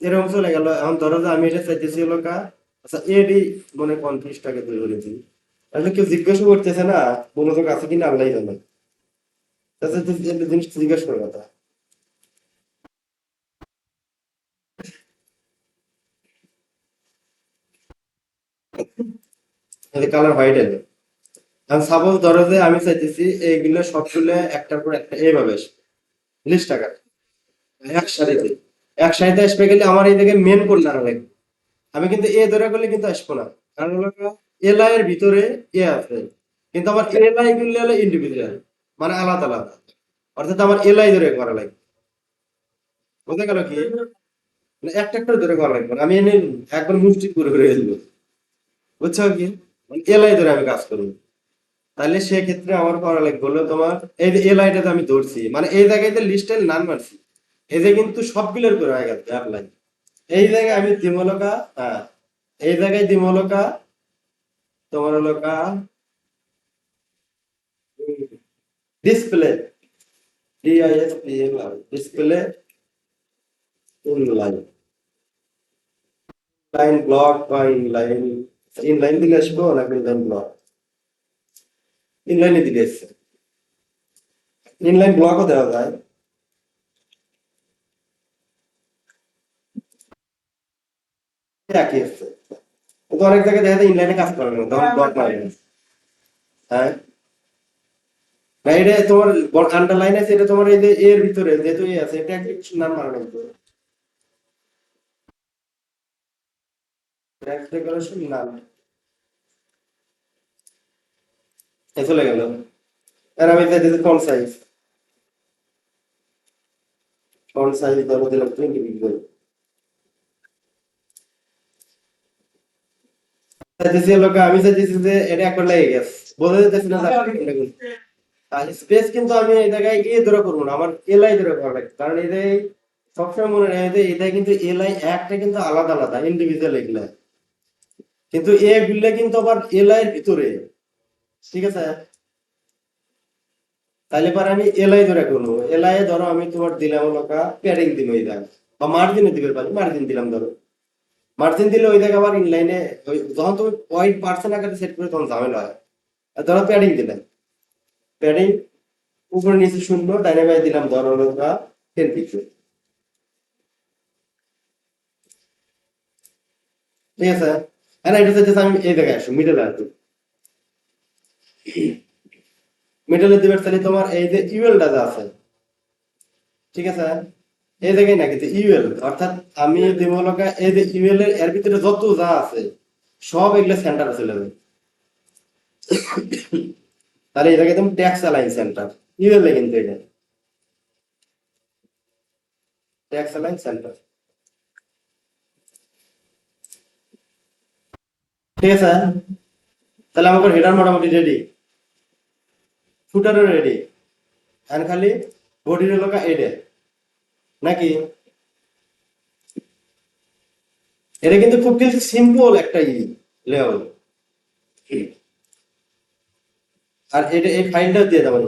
এরকম চলে গেল, এখন ধরো যে আমি এটা চাইতেছি হলো আচ্ছা এডি মনে 50 টাকা তৈরি করেছি, আসলে কেউ জিজ্ঞাসা করতেছে না মনোযোগ আছে কিনা আল্লাহ জানে, তাছাড়া তো জিনিস জিজ্ঞাসা করার কথা। কালার হোয়াইট এলো, এখন সাপোজ ধরো যে আমি চাইতেছি এইগুলো সবগুলো একটার পর একটা এইভাবে লিস্ট টাকা এক সারিতে, এক সারিতে আসবে গেলে আমার এই দিকে মেন কোড না লাগবে, আমি কিন্তু এ ধরে করলে কিন্তু আসবো না, কারণ হলো এলআই এর ভিতরে এ আছে, কিন্তু আমার এলআই গুলো হলো ইন্ডিভিজুয়াল, মানে আলাদা আলাদা, অর্থাৎ আমার এলআই ধরে করা লাগবে। বুঝতে গেল কি, মানে একটা একটা ধরে করা লাগবে না। আমি এনে একবার মুষ্টি করে করে ফেলবো, বুঝছো কি, মানে এলআই ধরে আমি কাজ করবো, তাহলে সেক্ষেত্রে আমার করা লাগবে হলো তোমার এই যে এলআইটাতে আমি ধরছি, মানে এই জায়গায় লিস্টের নাম মারছি, এই যে কিন্তু সবগুলোর করে হয়ে গেছে অ্যাপ্লাই, এই জায়গায় আমি দিমলকা, হ্যাঁ, এই জায়গায় দিমলকা তোমার হলো display, D I S P L, display inline, line block বা ইনলাইন, ইনলাইন দিলে আসবো নাকি ইনলাইন ব্লক, ইনলাইনে দিলে এসছে, ইনলাইন ব্লকও দেওয়া যায়, একই এসছে, কিন্তু অনেক জায়গায় দেখা যায় ইনলাইনে কাজ করে না তখন ব্লক মারে না। হ্যাঁ, না এটা তোমার আন্ডারলাইন আছে, এটা তোমার এই যে এর ভিতরে যেহেতু এ আছে এটা একটা কিছু নাম মারা লাগবে। টেক্সট ডেকোরেশন না, এ চলে গেল। আর আমি চাইতেছি ফন্ট সাইজ ধরো দিলাম 20 পিক্সেল। চাইতেছি লোক, আমি চাইতেছি যে এটা একবার লেগে গেছে, বোঝা যাচ্ছে না যে আপনি কোনটা কোন। আর স্পেস কিন্তু আমি এই জায়গায় গিয়ে ধরে করবো না, আমার এলাই ধরে করা লাগবে, কারণ এটাই সবসময় মনে রাখে যে এটা কিন্তু এলাই একটা কিন্তু আলাদা আলাদা ইন্ডিভিজুয়াল এগুলা, কিন্তু এ গুলা কিন্তু আবার এলাই এর ভিতরে, ঠিক আছে? তাহলে পরে আমি এলাই ধরে করবো, এলাই ধরো আমি তোমার দিলাম লোকা প্যাডিং দিল ওই জায়গা, বা মার্জিনে দিবে পারি, মার্জিন দিলাম ধরো, মার্জিন দিলে ওই জায়গা আবার ইনলাইনে, যখন তুমি পয়েন্ট পার্সেন্ট আকারে সেট করে তখন ঝামেলা হয়। আর ধরো প্যাডিং দিলে, প্যাডিং উপরে নিচে শূন্য, ডাইনে বাই দিলাম ধরো লোকা 10 পিক্সেল, ঠিক আছে? আর এটা চাইতেছে আমি এই জায়গায় আসো মিডলে আসো, মিডলে দিবে তাহলে তোমার এই যে ইউএলটা যা আছে, ঠিক আছে? এই জায়গায় না কিন্তু ইউএল, অর্থাৎ আমি দিব লোকা এই যে ইউএল এর এর ভিতরে যত যা আছে সব এগুলো সেন্টারে চলে যাবে। তাহলে এটাকে তুমি ট্যাক্স অ্যালাইন সেন্টার, ইউএল এ কিন্তু এটা ট্যাক্স অ্যালাইন সেন্টার, ঠিক আছে? তাহলে আমাদের হেডার মোটামুটি রেডি, ফুটারও রেডি, আর খালি বডির লোকা এডে নাকি? এটা কিন্তু খুব কিন্তু সিম্পল একটা লেআউট। আর এটা এই ফাইলটা দিয়ে দেবো।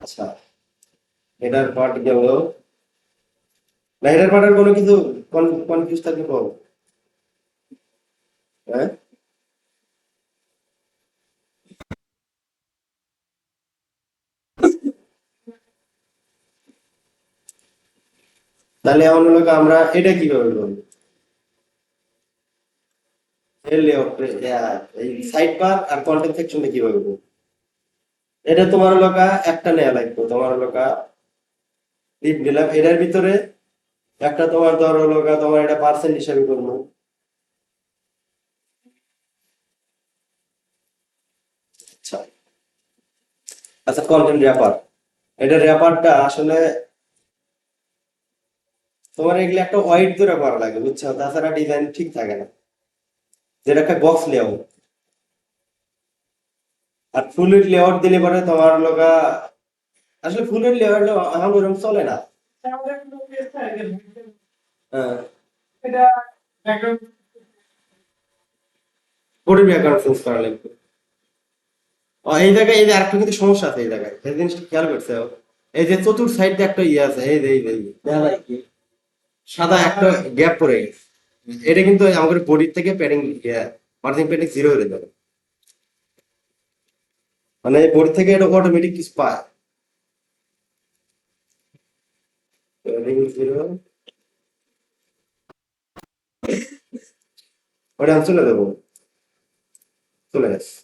আচ্ছা, এটার পার্ট গেল না, এটার পার্টের কোনো কিছু কনফিউজ থাকলে পাবো, হ্যাঁ? তাহলে এমন হলো কি, আমরা এটা কিভাবে করবো? এর লেআউট, এই সাইড বার আর কন্টেন্ট সেকশনটা কিভাবে করবো? এটা তোমার লোকা একটা নেয়া লাগবে, তোমার লোকা টিপ দিলাম এটার ভিতরে একটা, তোমার ধরো লোকা তোমার এটা পার্সেন্ট হিসাবে করবো। আচ্ছা, আচ্ছা কন্টেন্ট র্যাপার, এটা র্যাপারটা আসলে তোমার এগুলো একটা ওয়াইড ধরে করা লাগে, বুঝছো? তাছাড়া ডিজাইন ঠিক থাকে না, যেটা একটা বক্স লেআউট। আর ফুলের লেআউট দিলে পরে তোমার লোকা আসলে ফুলের লেআউট আমার ওরকম চলে না। আমাদের কিন্তু পেজটা আগে হ্যাঁ, এটা ব্যাকগ্রাউন্ড বডি ব্যাকগ্রাউন্ড চেঞ্জ করা লাগবে। এই জায়গায় এই যে আরেকটা কিন্তু সমস্যা আছে, এই জায়গায় এই জিনিসটা খেয়াল করছে, এই যে চতুর সাইডে একটা ইয়ে আছে, এই যে দেখা যায় কি সাদা একটা গ্যাপ পড়ে গেছে, এটা কিন্তু আমাদের বডির থেকে প্যাডিং, মার্জিন প্যাডিং জিরো হয়ে যাবে, মানে বডি থেকে এটা অটোমেটিক কিছু পায়, প্যাডিং জিরো, ওটা আমি চলে দেবো, চলে গেছে।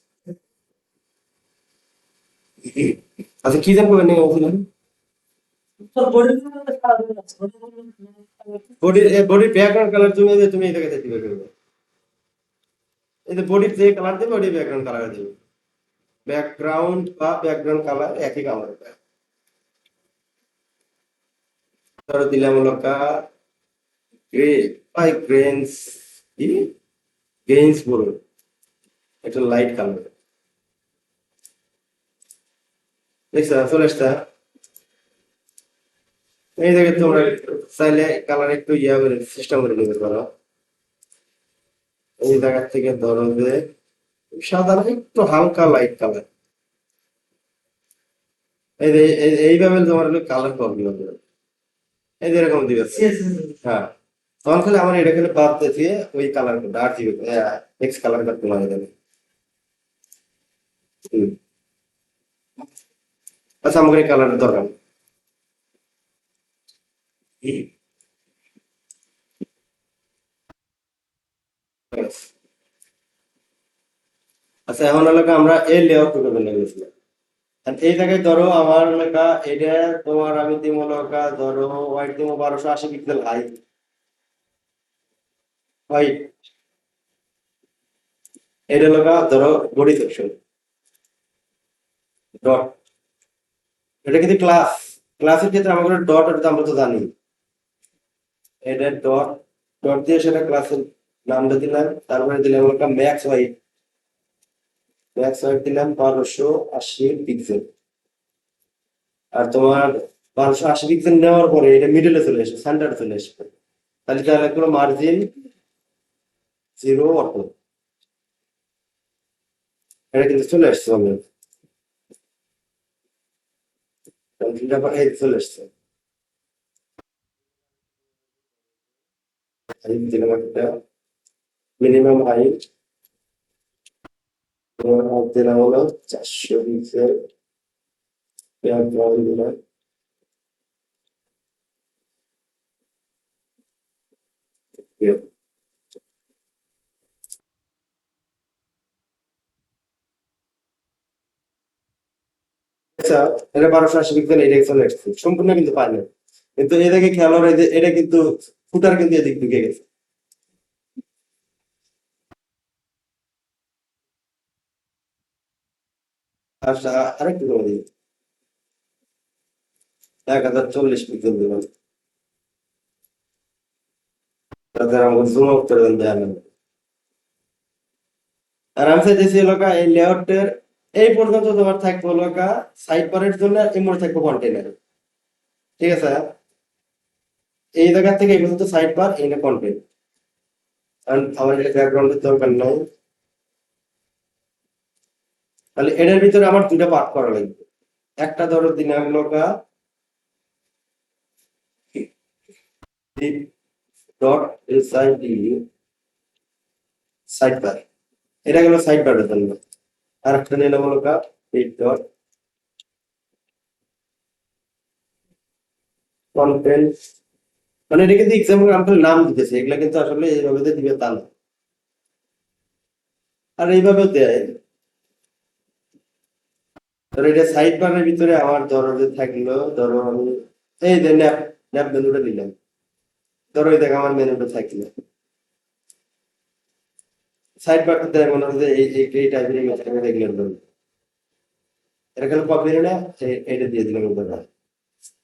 আচ্ছা কি জানবো নিয়ে বলছিলেন? তোর বডি বডির ব্যাকগ্রাউন্ড কালার তুমি এই জায়গাতে দিবে করবে, এই যে বডির যে কালার দেবে ওটি ব্যাকগ্রাউন্ড কালার দেবে, ব্যাকগ্রাউন্ড বা ব্যাকগ্রাউন্ড কালার একই কালার। ধরো দিলাম হলো গ্রে বাই গ্রেন্স, কি গ্রেন্স বলুন, এটা লাইট কালার, দেখছো চলে আসছে। এই জায়গায় তোমরা চাইলে কালার একটু ইয়া করে চেষ্টা করে নিতে পারো, এই জায়গা থেকে ধরো যে সাদা না, একটু হালকা লাইট কালার, এই যে এইভাবে তোমার কালার প্রবলেম হবে, এই যে এরকম দিবে। হ্যাঁ, তখন খালি আমার এটা খালি বাদ দিয়ে ওই কালার ডার্ক দিবে, এক্স কালার কাট তোমার যাবে। হুম। আচ্ছা আমাকে এই কালারের দরকার নেই। আচ্ছা এখন হলো আমরা এই লেআউট করতে গেছিলাম, And এই জায়গায় ধরো আমার লেখা এটা তোমার আমি দিব লেখা ধরো হোয়াইট দিব 1280 পিক্সেল হাই হোয়াইট এটা লেখা ধরো বডি সেকশন ডট এটা কিন্তু ক্লাসের ক্ষেত্রে আমাদের ডট এটা আমরা তো জানি এটা ডট ডট দিয়ে সেটা ক্লাসের নামটা দিলাম তারপরে দিলাম একটা ম্যাক্স হোয়াইট দিলাম 1280 পিক্সেল আর তোমার 1280 পিক্সেল নেওয়ার পরে এটা মিডলে চলে আসবে সেন্টারে চলে আসবে তাহলে যা লাগলো মার্জিন 0 অটো এটা কিন্তু চলে আসছে আমাদের এই চলে আসছে হাইট দিলাম একটা মিনিমাম হাইট তোমার হাইট দিলাম হলো 400 পিক্সেল ব্যাকগ্রাউন্ড দিলাম আচ্ছা এটা 1280 পিক্সেল এটা চলে আসছে সম্পূর্ণ কিন্তু পাই না কিন্তু এদিকে খেয়াল করে যে এটা কিন্তু ফুটার কিন্তু এদিক ঢুকে গেছে আচ্ছা আরেকটু করে দিই 1040 পিক্সেল দিলাম তাদের আমাকে জুম আউট করে দেন আর আমি চাইতেছি এলাকা এই লেআউটের এই পর্যন্ত তোমার থাকবো এলাকা সাইড বারের জন্য এই মোড়ে থাকবো কন্টেনার ঠিক আছে এই জায়গা থেকে এই পর্যন্ত সাইড বার এই না কন্টেন্ট কারণ আমার এটা ব্যাকগ্রাউন্ডের দরকার নাই তাহলে এটার ভিতরে আমার দুইটা পার্ট করা লাগবে একটা ধরো দিলাম লোকা ডট ইনসাইড সাইড বার এটা গেল সাইড বারের জন্য আর একটা নিলাম লোকা ডট কন্টেন্ট মানে এটা কিন্তু এক্সাম্পল আমরা নাম দিতেছি এগুলা কিন্তু আসলে এইভাবে যে দিবে তা না আর এইভাবেও দেয় ধরো এটা সাইড বারের ভিতরে আমার ধরো যে থাকলো ধরো আমি এই যে ন্যাপ ন্যাপ মেনুটা নিলাম ধরো এই দেখো আমার মেনুটা থাকলো সাইড বারটা দেয় মনে হচ্ছে এই টাইপের ইমেজটাকে দেখলেন ধরো এটা গেল কপি না এটা দিয়ে দিলাম ধরো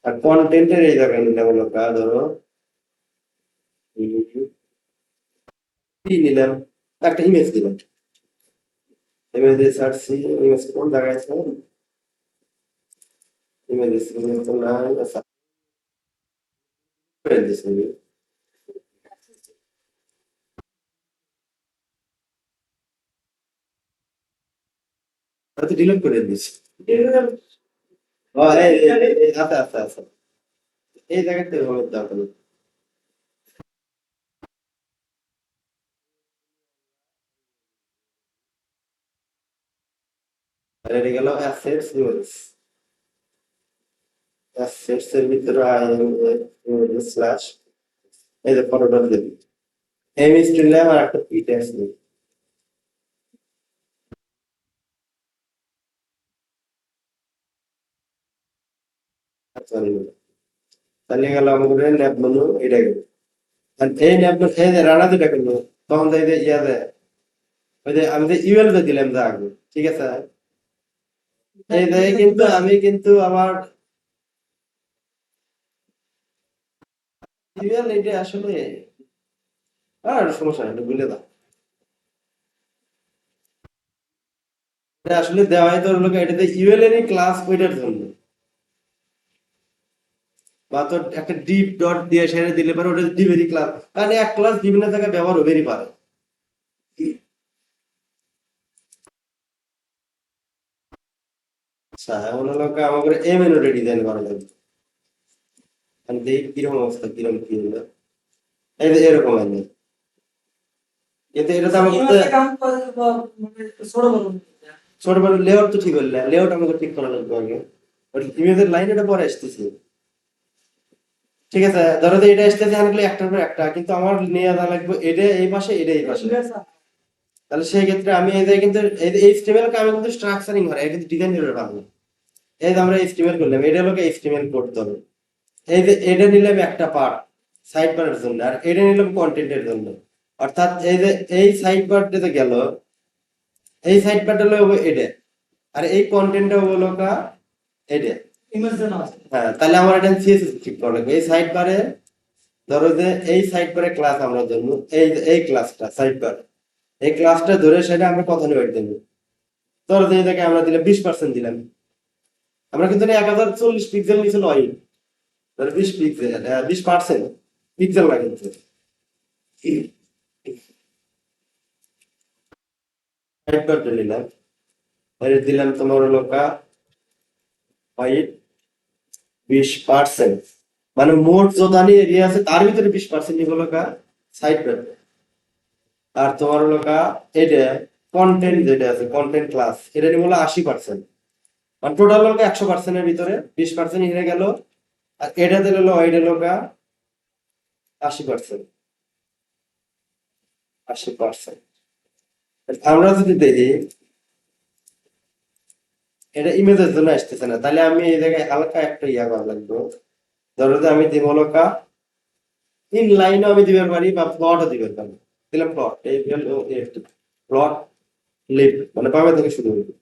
আর কন্টেন্টের এই জায়গায় নিলাম হলো ধরো কি নিলাম একটা ইমেজ দিলাম ইমেজে সার্চ ইমেজ কোন জায়গায় আছে ইমেজ তো নাই আচ্ছা করে দিছি তো ডিলিট করে দিছি ও আচ্ছা আচ্ছা আচ্ছা এই জায়গাতে হবে দরকার আর এটা গেল অ্যাসেটস ইমেজ অ্যাসেটস এর ভিতরে স্ল্যাশ এই যে ফটোটা দেব ইমেজ নিলাম আর একটা পি টেক্সট দিই আচ্ছা তাহলে গেল আমাদের ন্যাপ মেনু এটা গেল আর এই ন্যাপ মেনু এই যে রানা যেটা করলো তখন যাই যে ইয়া দেয় ওই যে আমি যে ইউএল তে দিলাম যা আগে ঠিক আছে এই যে কিন্তু আমি কিন্তু আমার ইউএল এটা আসলে আর সমস্যা নেই এটা ভুলে দাও এটা আসলে দেওয়া হয় তোর লোক এটাতে ইউএল এর ক্লাস ওইটার জন্য বা তোর একটা ডিপ ডট দিয়ে সেটা দিলে পারে ওটা ডিপেরই ক্লাস কারণ এক ক্লাস বিভিন্ন জায়গায় ব্যবহার হবেরই পারে আচ্ছা এমন হলো আমাকে এই মেনুটা ডিজাইন করা লাগবে আমি দেখি কিরকম অবস্থা কিরকম কি হলো এই যে এরকম আছে কিন্তু এটা তো আমাকে ছোট বড় লেআউট তো ঠিক হলো লেআউট আমাকে ঠিক করা লাগবে আগে ওই ইমেজের লাইন এটা পরে আসতেছে ঠিক আছে ধরো তো এটা আসতেছে অনেকগুলো একটার পর একটা কিন্তু আমার নিয়ে আনা লাগবে এটা এই পাশে এটা এই পাশে তাহলে সেই ক্ষেত্রে আমি এই যে কিন্তু এই HTML কে আমি কিন্তু স্ট্রাকচারিং করে কিন্তু ডিজাইন করে পাবো এই যে আমরা এস্টিমেট করলাম, এটা লোকে এস্টিমেট করতে হবে। এই যে এটা নিলাম একটা পার্ট সাইড বারের জন্য, আর এটা নিলাম কন্টেন্টের জন্য। অর্থাৎ এই যে এই সাইড বারটাতে গেল, এই সাইড বারটা হলো এটা, আর এই কন্টেন্টটা হলো কা এটা। ইমেজ দেন আছে হ্যাঁ, তাহলে আমার এটা সিএসএস ঠিক করা লাগবে। এই সাইড বারে ধরো যে এই সাইড বারে ক্লাস আমরা জন্য এই ক্লাসটা সাইড বার, এই ক্লাসটা ধরে সেটা আমরা কত নিয়ে দেব। ধরো যে এটাকে আমরা দিলাম 20% দিলাম, আমরা কিন্তু 1040 পিক্সেল নিচে নয়, ধরো 20 পিক্সেল 20% পিক্সেল না কিন্তু। সাইড বারটা নিলাম, এর দিলাম তোমার হলো কা হাইট 20%, মানে মোট যতখানি এরিয়া আছে তার ভিতরে 20% হলো কা সাইড বার। আর তোমার হলো কা এটা কন্টেন্ট যেটা আছে কন্টেন্ট ক্লাস, এটা নিয়ে হলো 80%, মানে টোটাল হলো 100% এর ভিতরে 20% হিরে গেল। আর এটা দিলে হলো এটা হলো কা 80%। 80% আমরা যদি দেখি এটা ইমেজের জন্য আসতেছে না, তাহলে আমি এই জায়গায় হালকা একটা ইয়া করা লাগবে। ধরো যে আমি দিব হলো কা ইন লাইনও আমি দিতে পারি বা প্লটও দিতে পারি। দিলাম প্লট, এই প্লট লিভ মানে বামে থেকে শুরু হইবে,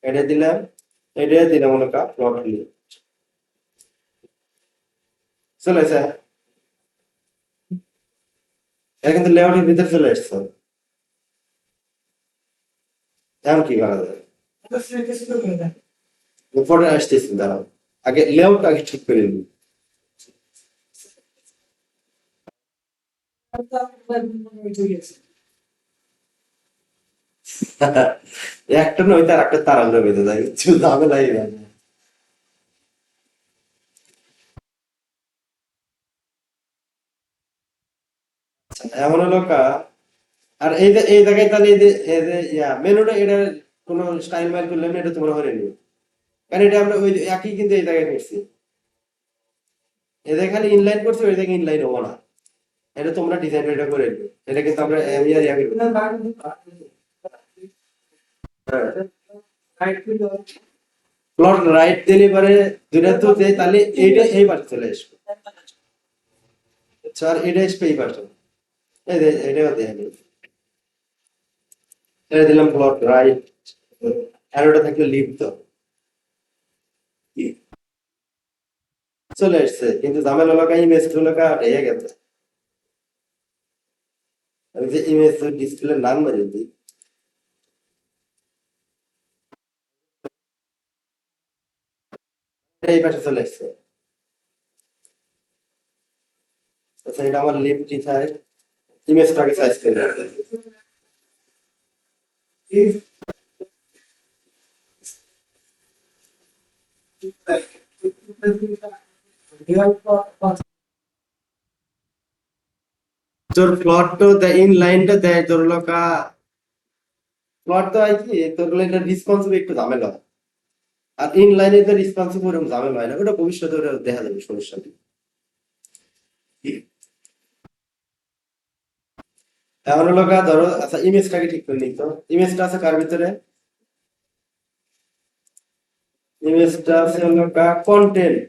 এটা দিলাম, এটা দিলাম হলো কা প্লট লিভ। চলে আসে, এটা কিন্তু লেআউটের ভিতরে চলে আসছে। এখন কি করা যায়? এটা সিলেক্ট করে দেন পরে আসতেছি, দাঁড়াও আগে লেআউট আগে ঠিক করে নিই। একটা নয় তার একটা তাড়াহুড়ো বেঁধে যায়, কিছু ঝামেলাই না। এমন হলো কা, আর এই জায়গায় তাহলে এই যে মেনুটা এটা কোনো স্টাইল মাইল করলে আমি এটা তোমরা করে নিও, কারণ এটা আমরা ওই একই কিন্তু এই জায়গায় করছি, এই জায়গায় খালি ইনলাইন করছি, ওই জায়গায় ইনলাইন হবো না। এটা তোমরা ডিজাইন এটা করে নিও, এটা কিন্তু আমরা ইয়া করবো। প্লট রাইট দিলে পরে দুটা তো দেয়, তাহলে এইটা এই পাশে চলে আসবে। আচ্ছা, আর এটা আসবে এই পাশে, এই যে এটাও দেয় আমি, এটা দিলাম প্লট রাইট, আর ওটা থাকলে লিভ তো চলে আসছে, কিন্তু ঝামেলা লাগা ইমেজ গুলো হয়ে গেছে। আমি যে ইমেজ ডিসপ্লে নাম মারি দিই, এটা এই পাশে চলে আসছে। আচ্ছা, এটা আমার লিভ কি চাই, ইমেজটাকে সাইজ করে রাখতে। তোর প্লট তো দেয়, ইন লাইনটা দেয় তোর লোকা, প্লট তো হয় কি তোর এটা রেসপন্সিভ একটু ঝামেলা হয়। আর ইন লাইনে তো রেসপন্সিভ ওরকম ঝামেলা হয় না, ওটা ভবিষ্যতে ওটা দেখা যাবে সমস্যা নেই। এখন হলো ধরো, আচ্ছা ইমেজটাকে ঠিক করে নিতো, ইমেজটা আছে কার ভিতরে, ইমেজটা আছে হলো কন্টেন্ট।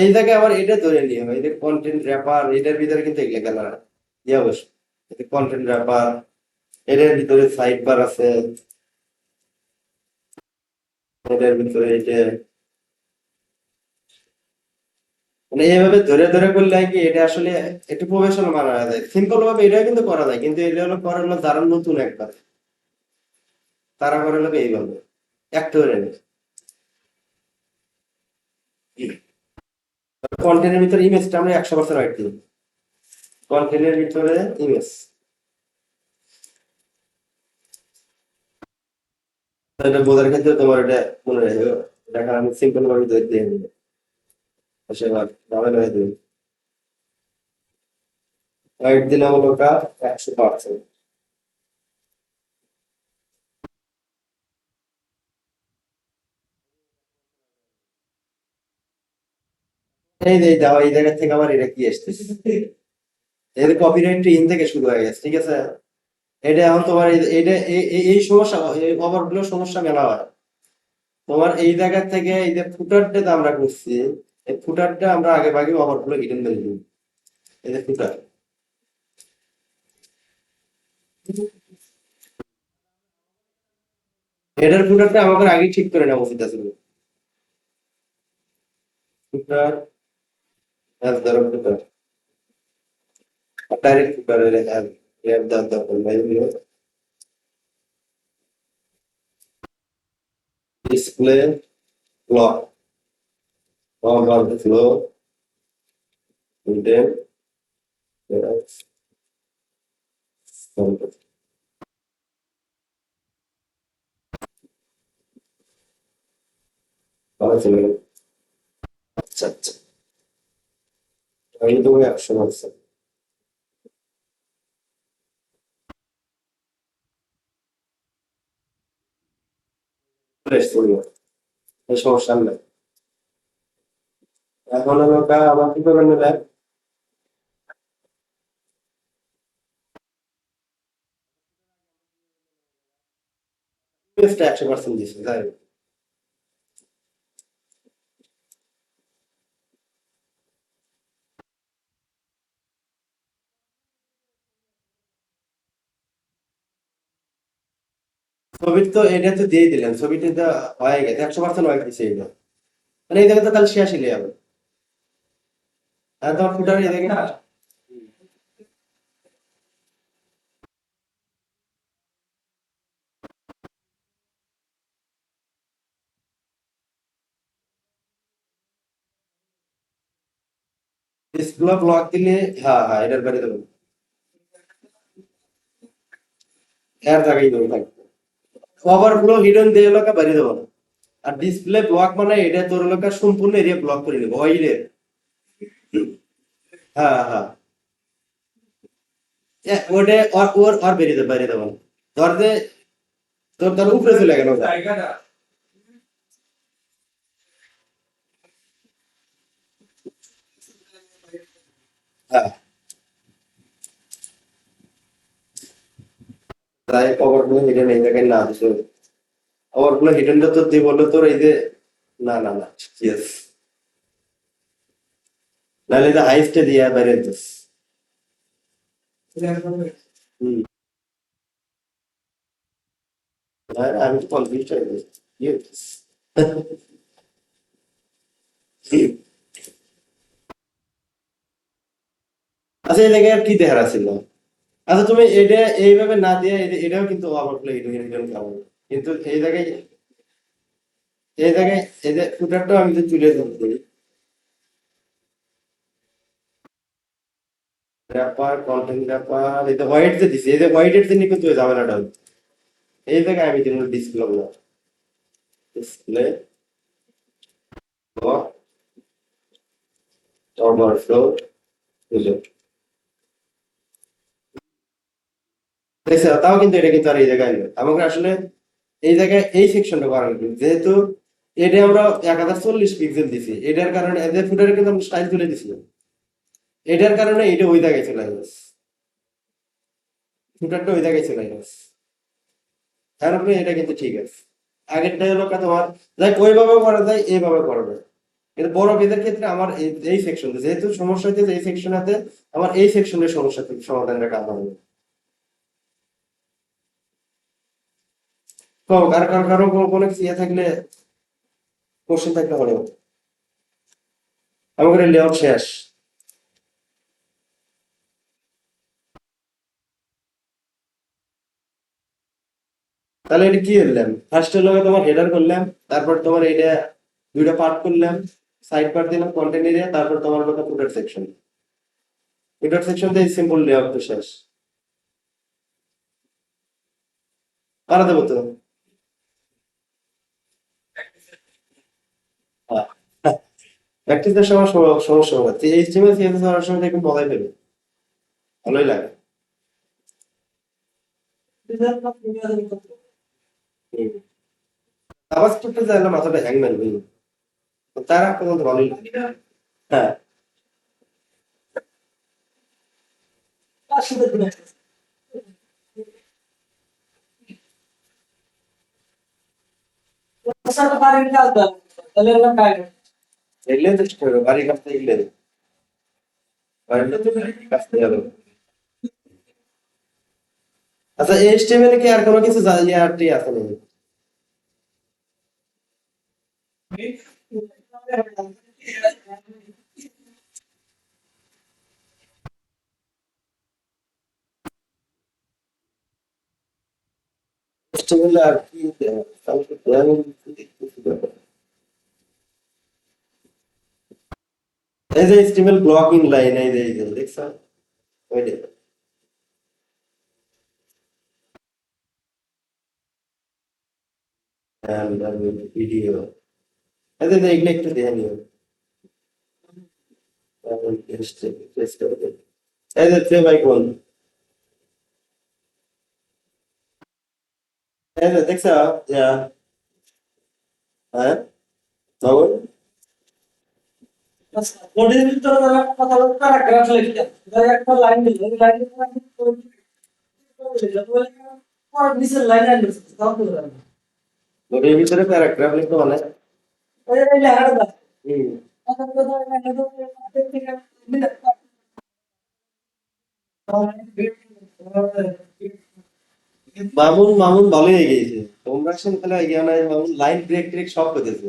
এই জায়গায় আবার এটা ধরে নিয়ে হবে, এই যে কন্টেন্ট র্যাপার, এটার ভিতরে কিন্তু এগুলো গেল না, ইয়ে অবশ্য কন্টেন্ট র্যাপার, এটার ভিতরে সাইড বার আছে, এটার ভিতরে এই যে মানে এইভাবে ধরে ধরে করলে কি এটা আসলে একটু প্রফেশনাল মানা যায়। সিম্পল ভাবে এটা কিন্তু করা যায়, কিন্তু এটা হলো করার হলো যারা নতুন একবার, তারা করে হলো এইভাবে একটা ধরে নেই। কন্টেন্টের ভিতরে ইমেজটা আমরা 100% রাইট দিই, কন্টেন্টের ভিতরে ইমেজ, এটা বোঝার ক্ষেত্রে তোমার এটা মনে রাখবে। এটা আমি সিম্পল ভাবে ধরে দিয়ে নিই, সেবার ঝামেলা হয়ে দিই। রাইট দিলাম হলো 100%। এই যে দেওয়া, এই জায়গা থেকে আমার এটা কি আসতেছে, এর কপিরাইট ইন থেকে শুরু হয়ে গেছে, ঠিক আছে। এটা এখন তোমার এটা এই সমস্যা, এই ওভারগুলো সমস্যা মেলা হয়। তোমার এই জায়গা থেকে এই যে ফুটারটা আমরা করছি, এই ফুটারটা আমরা আগে ভাগে ওভারফ্লো হিডেন মেরে দিই। এই যে ফুটার, হেডার ফুটারটা আমাকে আগে ঠিক করে নেওয়া উচিত আছে। ফুটার, ধরো ফুটার, ডাইরেক্ট ফুটারের এর দরকার নাই। ডিসপ্লে ব্লক, ওভারফ্লো হিডেন, আচ্ছা আচ্ছা, এই তো অপশন আছে। প্রেস করি, এই সমস্যা নাই। এখন আমার কি করবেন নেবেন, পেজটা 100% দিছে তাই। ছবির তো এটা তো দিয়ে দিলেন, ছবিটা তো হয়ে গেছে, 100% হয়ে গেছে এটা। মানে এই জায়গায় তো তাহলে শেষ হইলে হবে। আর তোমার ফুটার এই জায়গায় ডিসপ্লে ব্লক দিলে, হ্যাঁ হ্যাঁ এটার বাইরে দেবো, এর জায়গায় দেবো থাকবে। ওভারফ্লো হিডেন দিয়ে এলাকা বাইরে দেবো না। আর ডিসপ্লে ব্লক মানে এটা তোর এলাকা সম্পূর্ণ এরিয়া ব্লক করে নেবো ওইরে। হ্যাঁ হ্যাঁ, ওটা ওর আর বেরিয়ে দেবো, বাইরে দেবো না। ধর যে তোর ধর উপরে চলে গেল ওটা। জায়গাটা হ্যাঁ, তাই ওভারফ্লো হিডেন এই জায়গায় না দিছে। ওভারফ্লো হিডেনটা তোর দিয়ে বললো তোর এই যে, না না না, ইয়েস, নাহলে যে হাইস্টে দিয়ে বাইরে দিস। হুম, আর আমি তো কনফিউজ হয়ে গেছি, ইয়েস। আচ্ছা এই জায়গায় আর কি দেখার ছিল? আচ্ছা তুমি এটা এইভাবে না দিয়ে এটাও কিন্তু ওভারফ্লো হিডেন খাবো, কিন্তু এই জায়গায় এই যে ফুটারটাও আমি যদি তুলে ধরতে, র্যাপার কন্টেন্ট র্যাপার, এই যে হোয়াইট যে দিছি, এই যে হোয়াইটের জন্য কিন্তু ওই ঝামেলাটা হচ্ছে। এই জায়গায় আমি দিন ডিসপ্লে না, ডিসপ্লে ওভারফ্লো বুঝলো, দেখছো তাও কিন্তু এটা কিন্তু আর এই জায়গায় নেই আমাকে আসলে। এই জায়গায় এই সেকশনটা করার কিন্তু যেহেতু এটা আমরা 1040 পিক্সেল দিছি, এটার কারণে এদের ফুটারে কিন্তু আমরা স্টাইল তুলে দিছি, এটার কারণে এটা ওই জায়গায় চলে গেছে, ফুটারটা ওই জায়গায় চলে গেছে। তার উপরে এটা কিন্তু ঠিক আছে। আগেরটা হলো তোমার যাই ওইভাবে করা যায়, এইভাবে করা যায়। কিন্তু বড় পেজের ক্ষেত্রে আমার এই সেকশন যেহেতু সমস্যা হচ্ছে, এই সেকশনাতে আমার এই সেকশনের সমস্যা থেকে সমাধানের কাজ হবে। তো কারো কোনো কিছু ইয়ে থাকলে, কোশ্চেন থাকলে হলো, আমাদের লেআউট শেষ। তাহলে এটা কি করলাম, ফার্স্ট হলো তোমার হেডার করলাম, তারপর তোমার এইটা দুইটা পার্ট করলাম, সাইড পার্ট দিলাম কন্টেন্ট এরিয়া, তারপর তোমার হলো ফুটার সেকশন, ফুটার সেকশন দিয়ে সিম্পল লেআউট তো শেষ। পারা দেবো তো। প্র্যাকটিসের সময় সমস্যা হবে, এইচটিএমএল সিএসএস করার সময় দেখুন বলাই পেবে, ভালোই লাগে। জাভাস্ক্রিপ্টে চাইলে মাথাটা হ্যাং মারবে, তার পর্যন্ত ভালোই লাগে। হ্যাঁ, স্যার বাড়ির কাজ দাও তাহলে না কাজ এগুলো তো ঠিক হবে, বাড়ির কাছ থেকে এগুলো বাড়ির কাছ থেকে যাবে। আচ্ছা এইচটিএমএল কি আর কোনো কিছু জানিয়ে আর টি আছে নাকি? এইচটিএমএল আর কি তাহলে তো আমি দেখতেছি ব্যাপার। এই যে এইচটিএমএল ব্লক ইন লাইন এই যে দেখছো ওই যে ভিডিও এই যে এগুলো একটু দেখে নিও। এই যে সেভ আইকন এই যে দেখছো ইয়া হ্যাঁ বাবুল বডির ভিতরে যারা কথা বলতে প্যারাগ্রাফ লিখতে যারা একটা লাইন দিল ওই লাইনের পর নিচের লাইন আনবে তাও তো জানি বডির ভিতরে প্যারাগ্রাফ লিখতে মানে ওই এই লেখাটা দাও হুম এখন তো ধর লেখা দাও থেকে মামুন মামুন ভালোই এগিয়েছে তোমরা শুন তাহলে এগিয়ে নাই মামুন লাইন ব্রেক ট্রেক সব করতেছে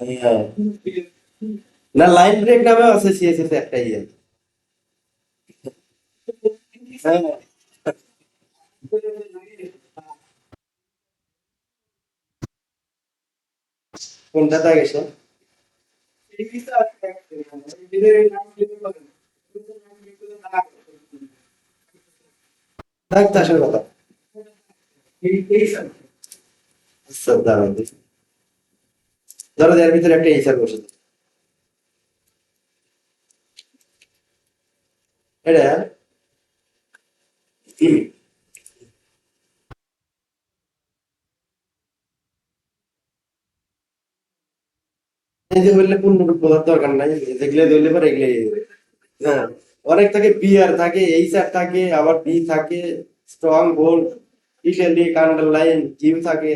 হ্যাঁ না লাইন ব্রেক নামে আছে সিএসএস একটা ইয়ে হ্যাঁ কোনটাতে গেছে থাক তো আসল কথা আচ্ছা দাঁড়াও দেখি। ধরো এর ভিতরে একটা এইচআর বসে দিই। এটা এই যে বললে পূর্ণরূপ বলার দরকার নাই যেগুলো ধরলে পরে এগুলো হ্যাঁ অনেক থাকে বি আর থাকে এইচআর থাকে আবার বি থাকে strong bold italic underline Q থাকে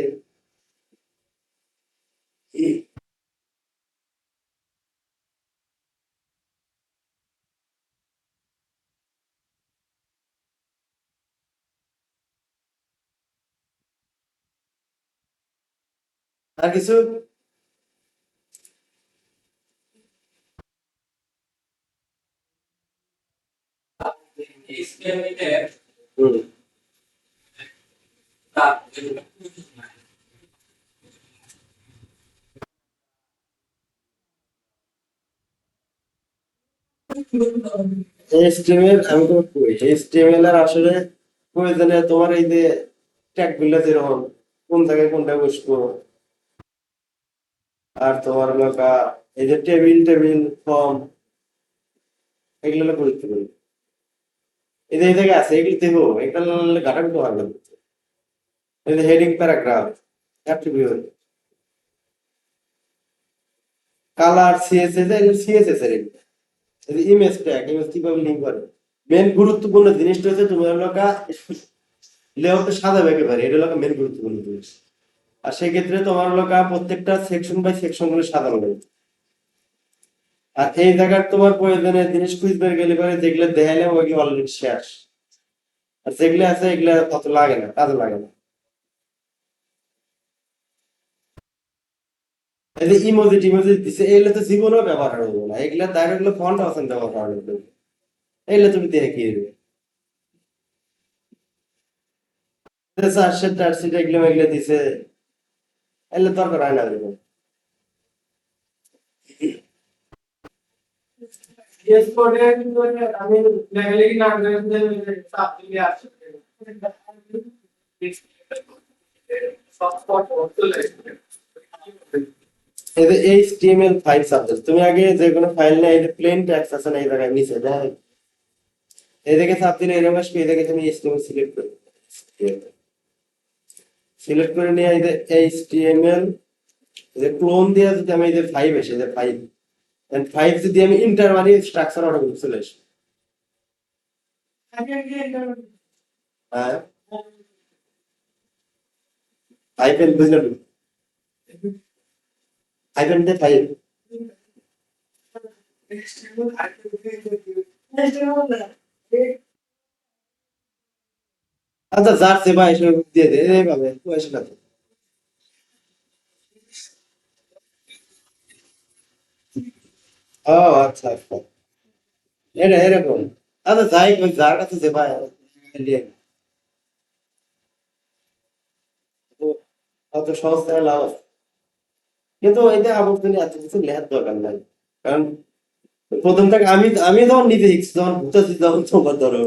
আর কিছু হুম এইচটিএমএল আমি তোমাকে কই এইচটিএমএল এর আসলে প্রয়োজনে তোমার এই যে ট্যাগ গুলো যেরকম কোন জায়গায় কোনটা বসবো আর তোমার লোকা এই যে টেবিল টেবিল ফর্ম এগুলো হলো গুরুত্বপূর্ণ এই যে এই জায়গায় আছে এগুলো দেবো এগুলো ঘাটাঘাটি হবে এই যে heading paragraph attribute colour CSS এর সিএসএস এর এগুলো। এই যে ইমেজ ট্যাগ ইমেজ কিভাবে লিঙ্ক করে মেন গুরুত্বপূর্ণ জিনিসটা হচ্ছে তোমার লোকা লেআউটটা সাজাবে একেবারে এটা হলো মেন গুরুত্বপূর্ণ জিনিস আর সেক্ষেত্রে তোমার লোকা প্রত্যেকটা সেকশন বাই সেকশন গুলো সাজানো হবে আর এই জায়গার তোমার প্রয়োজনীয় জিনিস খুঁজবে গেলে পরে যেগুলো দেখাইলে ওইগুলো অলরেডি শেষ আর যেগুলো আছে এগুলো অত লাগে না কাজে লাগে না এই যে ইমোজি টিমোজি দিছে এগুলো তো জীবনেও ব্যবহার করবো না এগুলো ডাইরেক্ট হলো ফন্ট অপশন ব্যবহার করা লাগবে এগুলো তুমি দেখে কি দেবে চার্জশিট টার্জশিট এগুলো এগুলো দিছে এগুলো দরকার হয় না এগুলো। ইয়েস কোডে আমি লেখালেখি না করে চাপ দিয়ে আসছে সব স্পট চলে এই যে HTML5 সাবজেক্ট তুমি আগে যে কোনো ফাইল না এই যে প্লেন টেক্সট আছে না এই জায়গায় নিচে দেখ এই দিকে চাপ দিলে এরকম আসবে এই দিকে তুমি HTML সিলেক্ট করে নিয়ে এই যে HTML এই যে ক্লোন দিয়ে যদি আমি এই যে 5 এসে যে 5 এন্ড 5 যদি আমি ইন্টার মারি স্ট্রাকচার অটোমেটিক চলে আসে আগে আগে হ্যাঁ আইপেন বুঝলাম, আইপেন দে ফাইল। আচ্ছা যাচ্ছে ভাই, এসব দিয়ে দে এইভাবে পয়সা না তো। ও আচ্ছা আচ্ছা, এটা এরকম। আচ্ছা যাই ওই যার কাছে যে ভাই দিয়ে তো, অত সহজ থেকে লাভ আছে। কিন্তু এটা আমার জন্য এত কিছু লেখার দরকার নাই, কারণ প্রথম থেকে আমি যখন নিজে লিখছি, যখন বুঝতেছি, যখন তোমার ধরো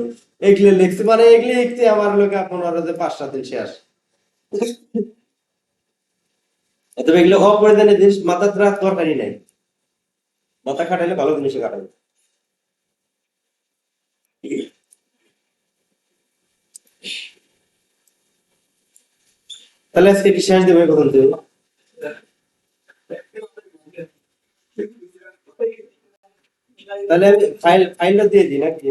এগুলো লিখছি, মানে এগুলো লিখতে আমার লোকে আপনার যে 5-7 দিন শেষ। তবে এগুলো অপ্রয়োজনীয় জিনিস মাথা রাখার দরকারই নাই, মাথা খাটাইলে ভালো জিনিসে খাটাবে। তাহলে আজকে কি শেষ দেবে কখন তুমি? তাহলে আমি ফাইলটা দিয়ে দিই নাকি?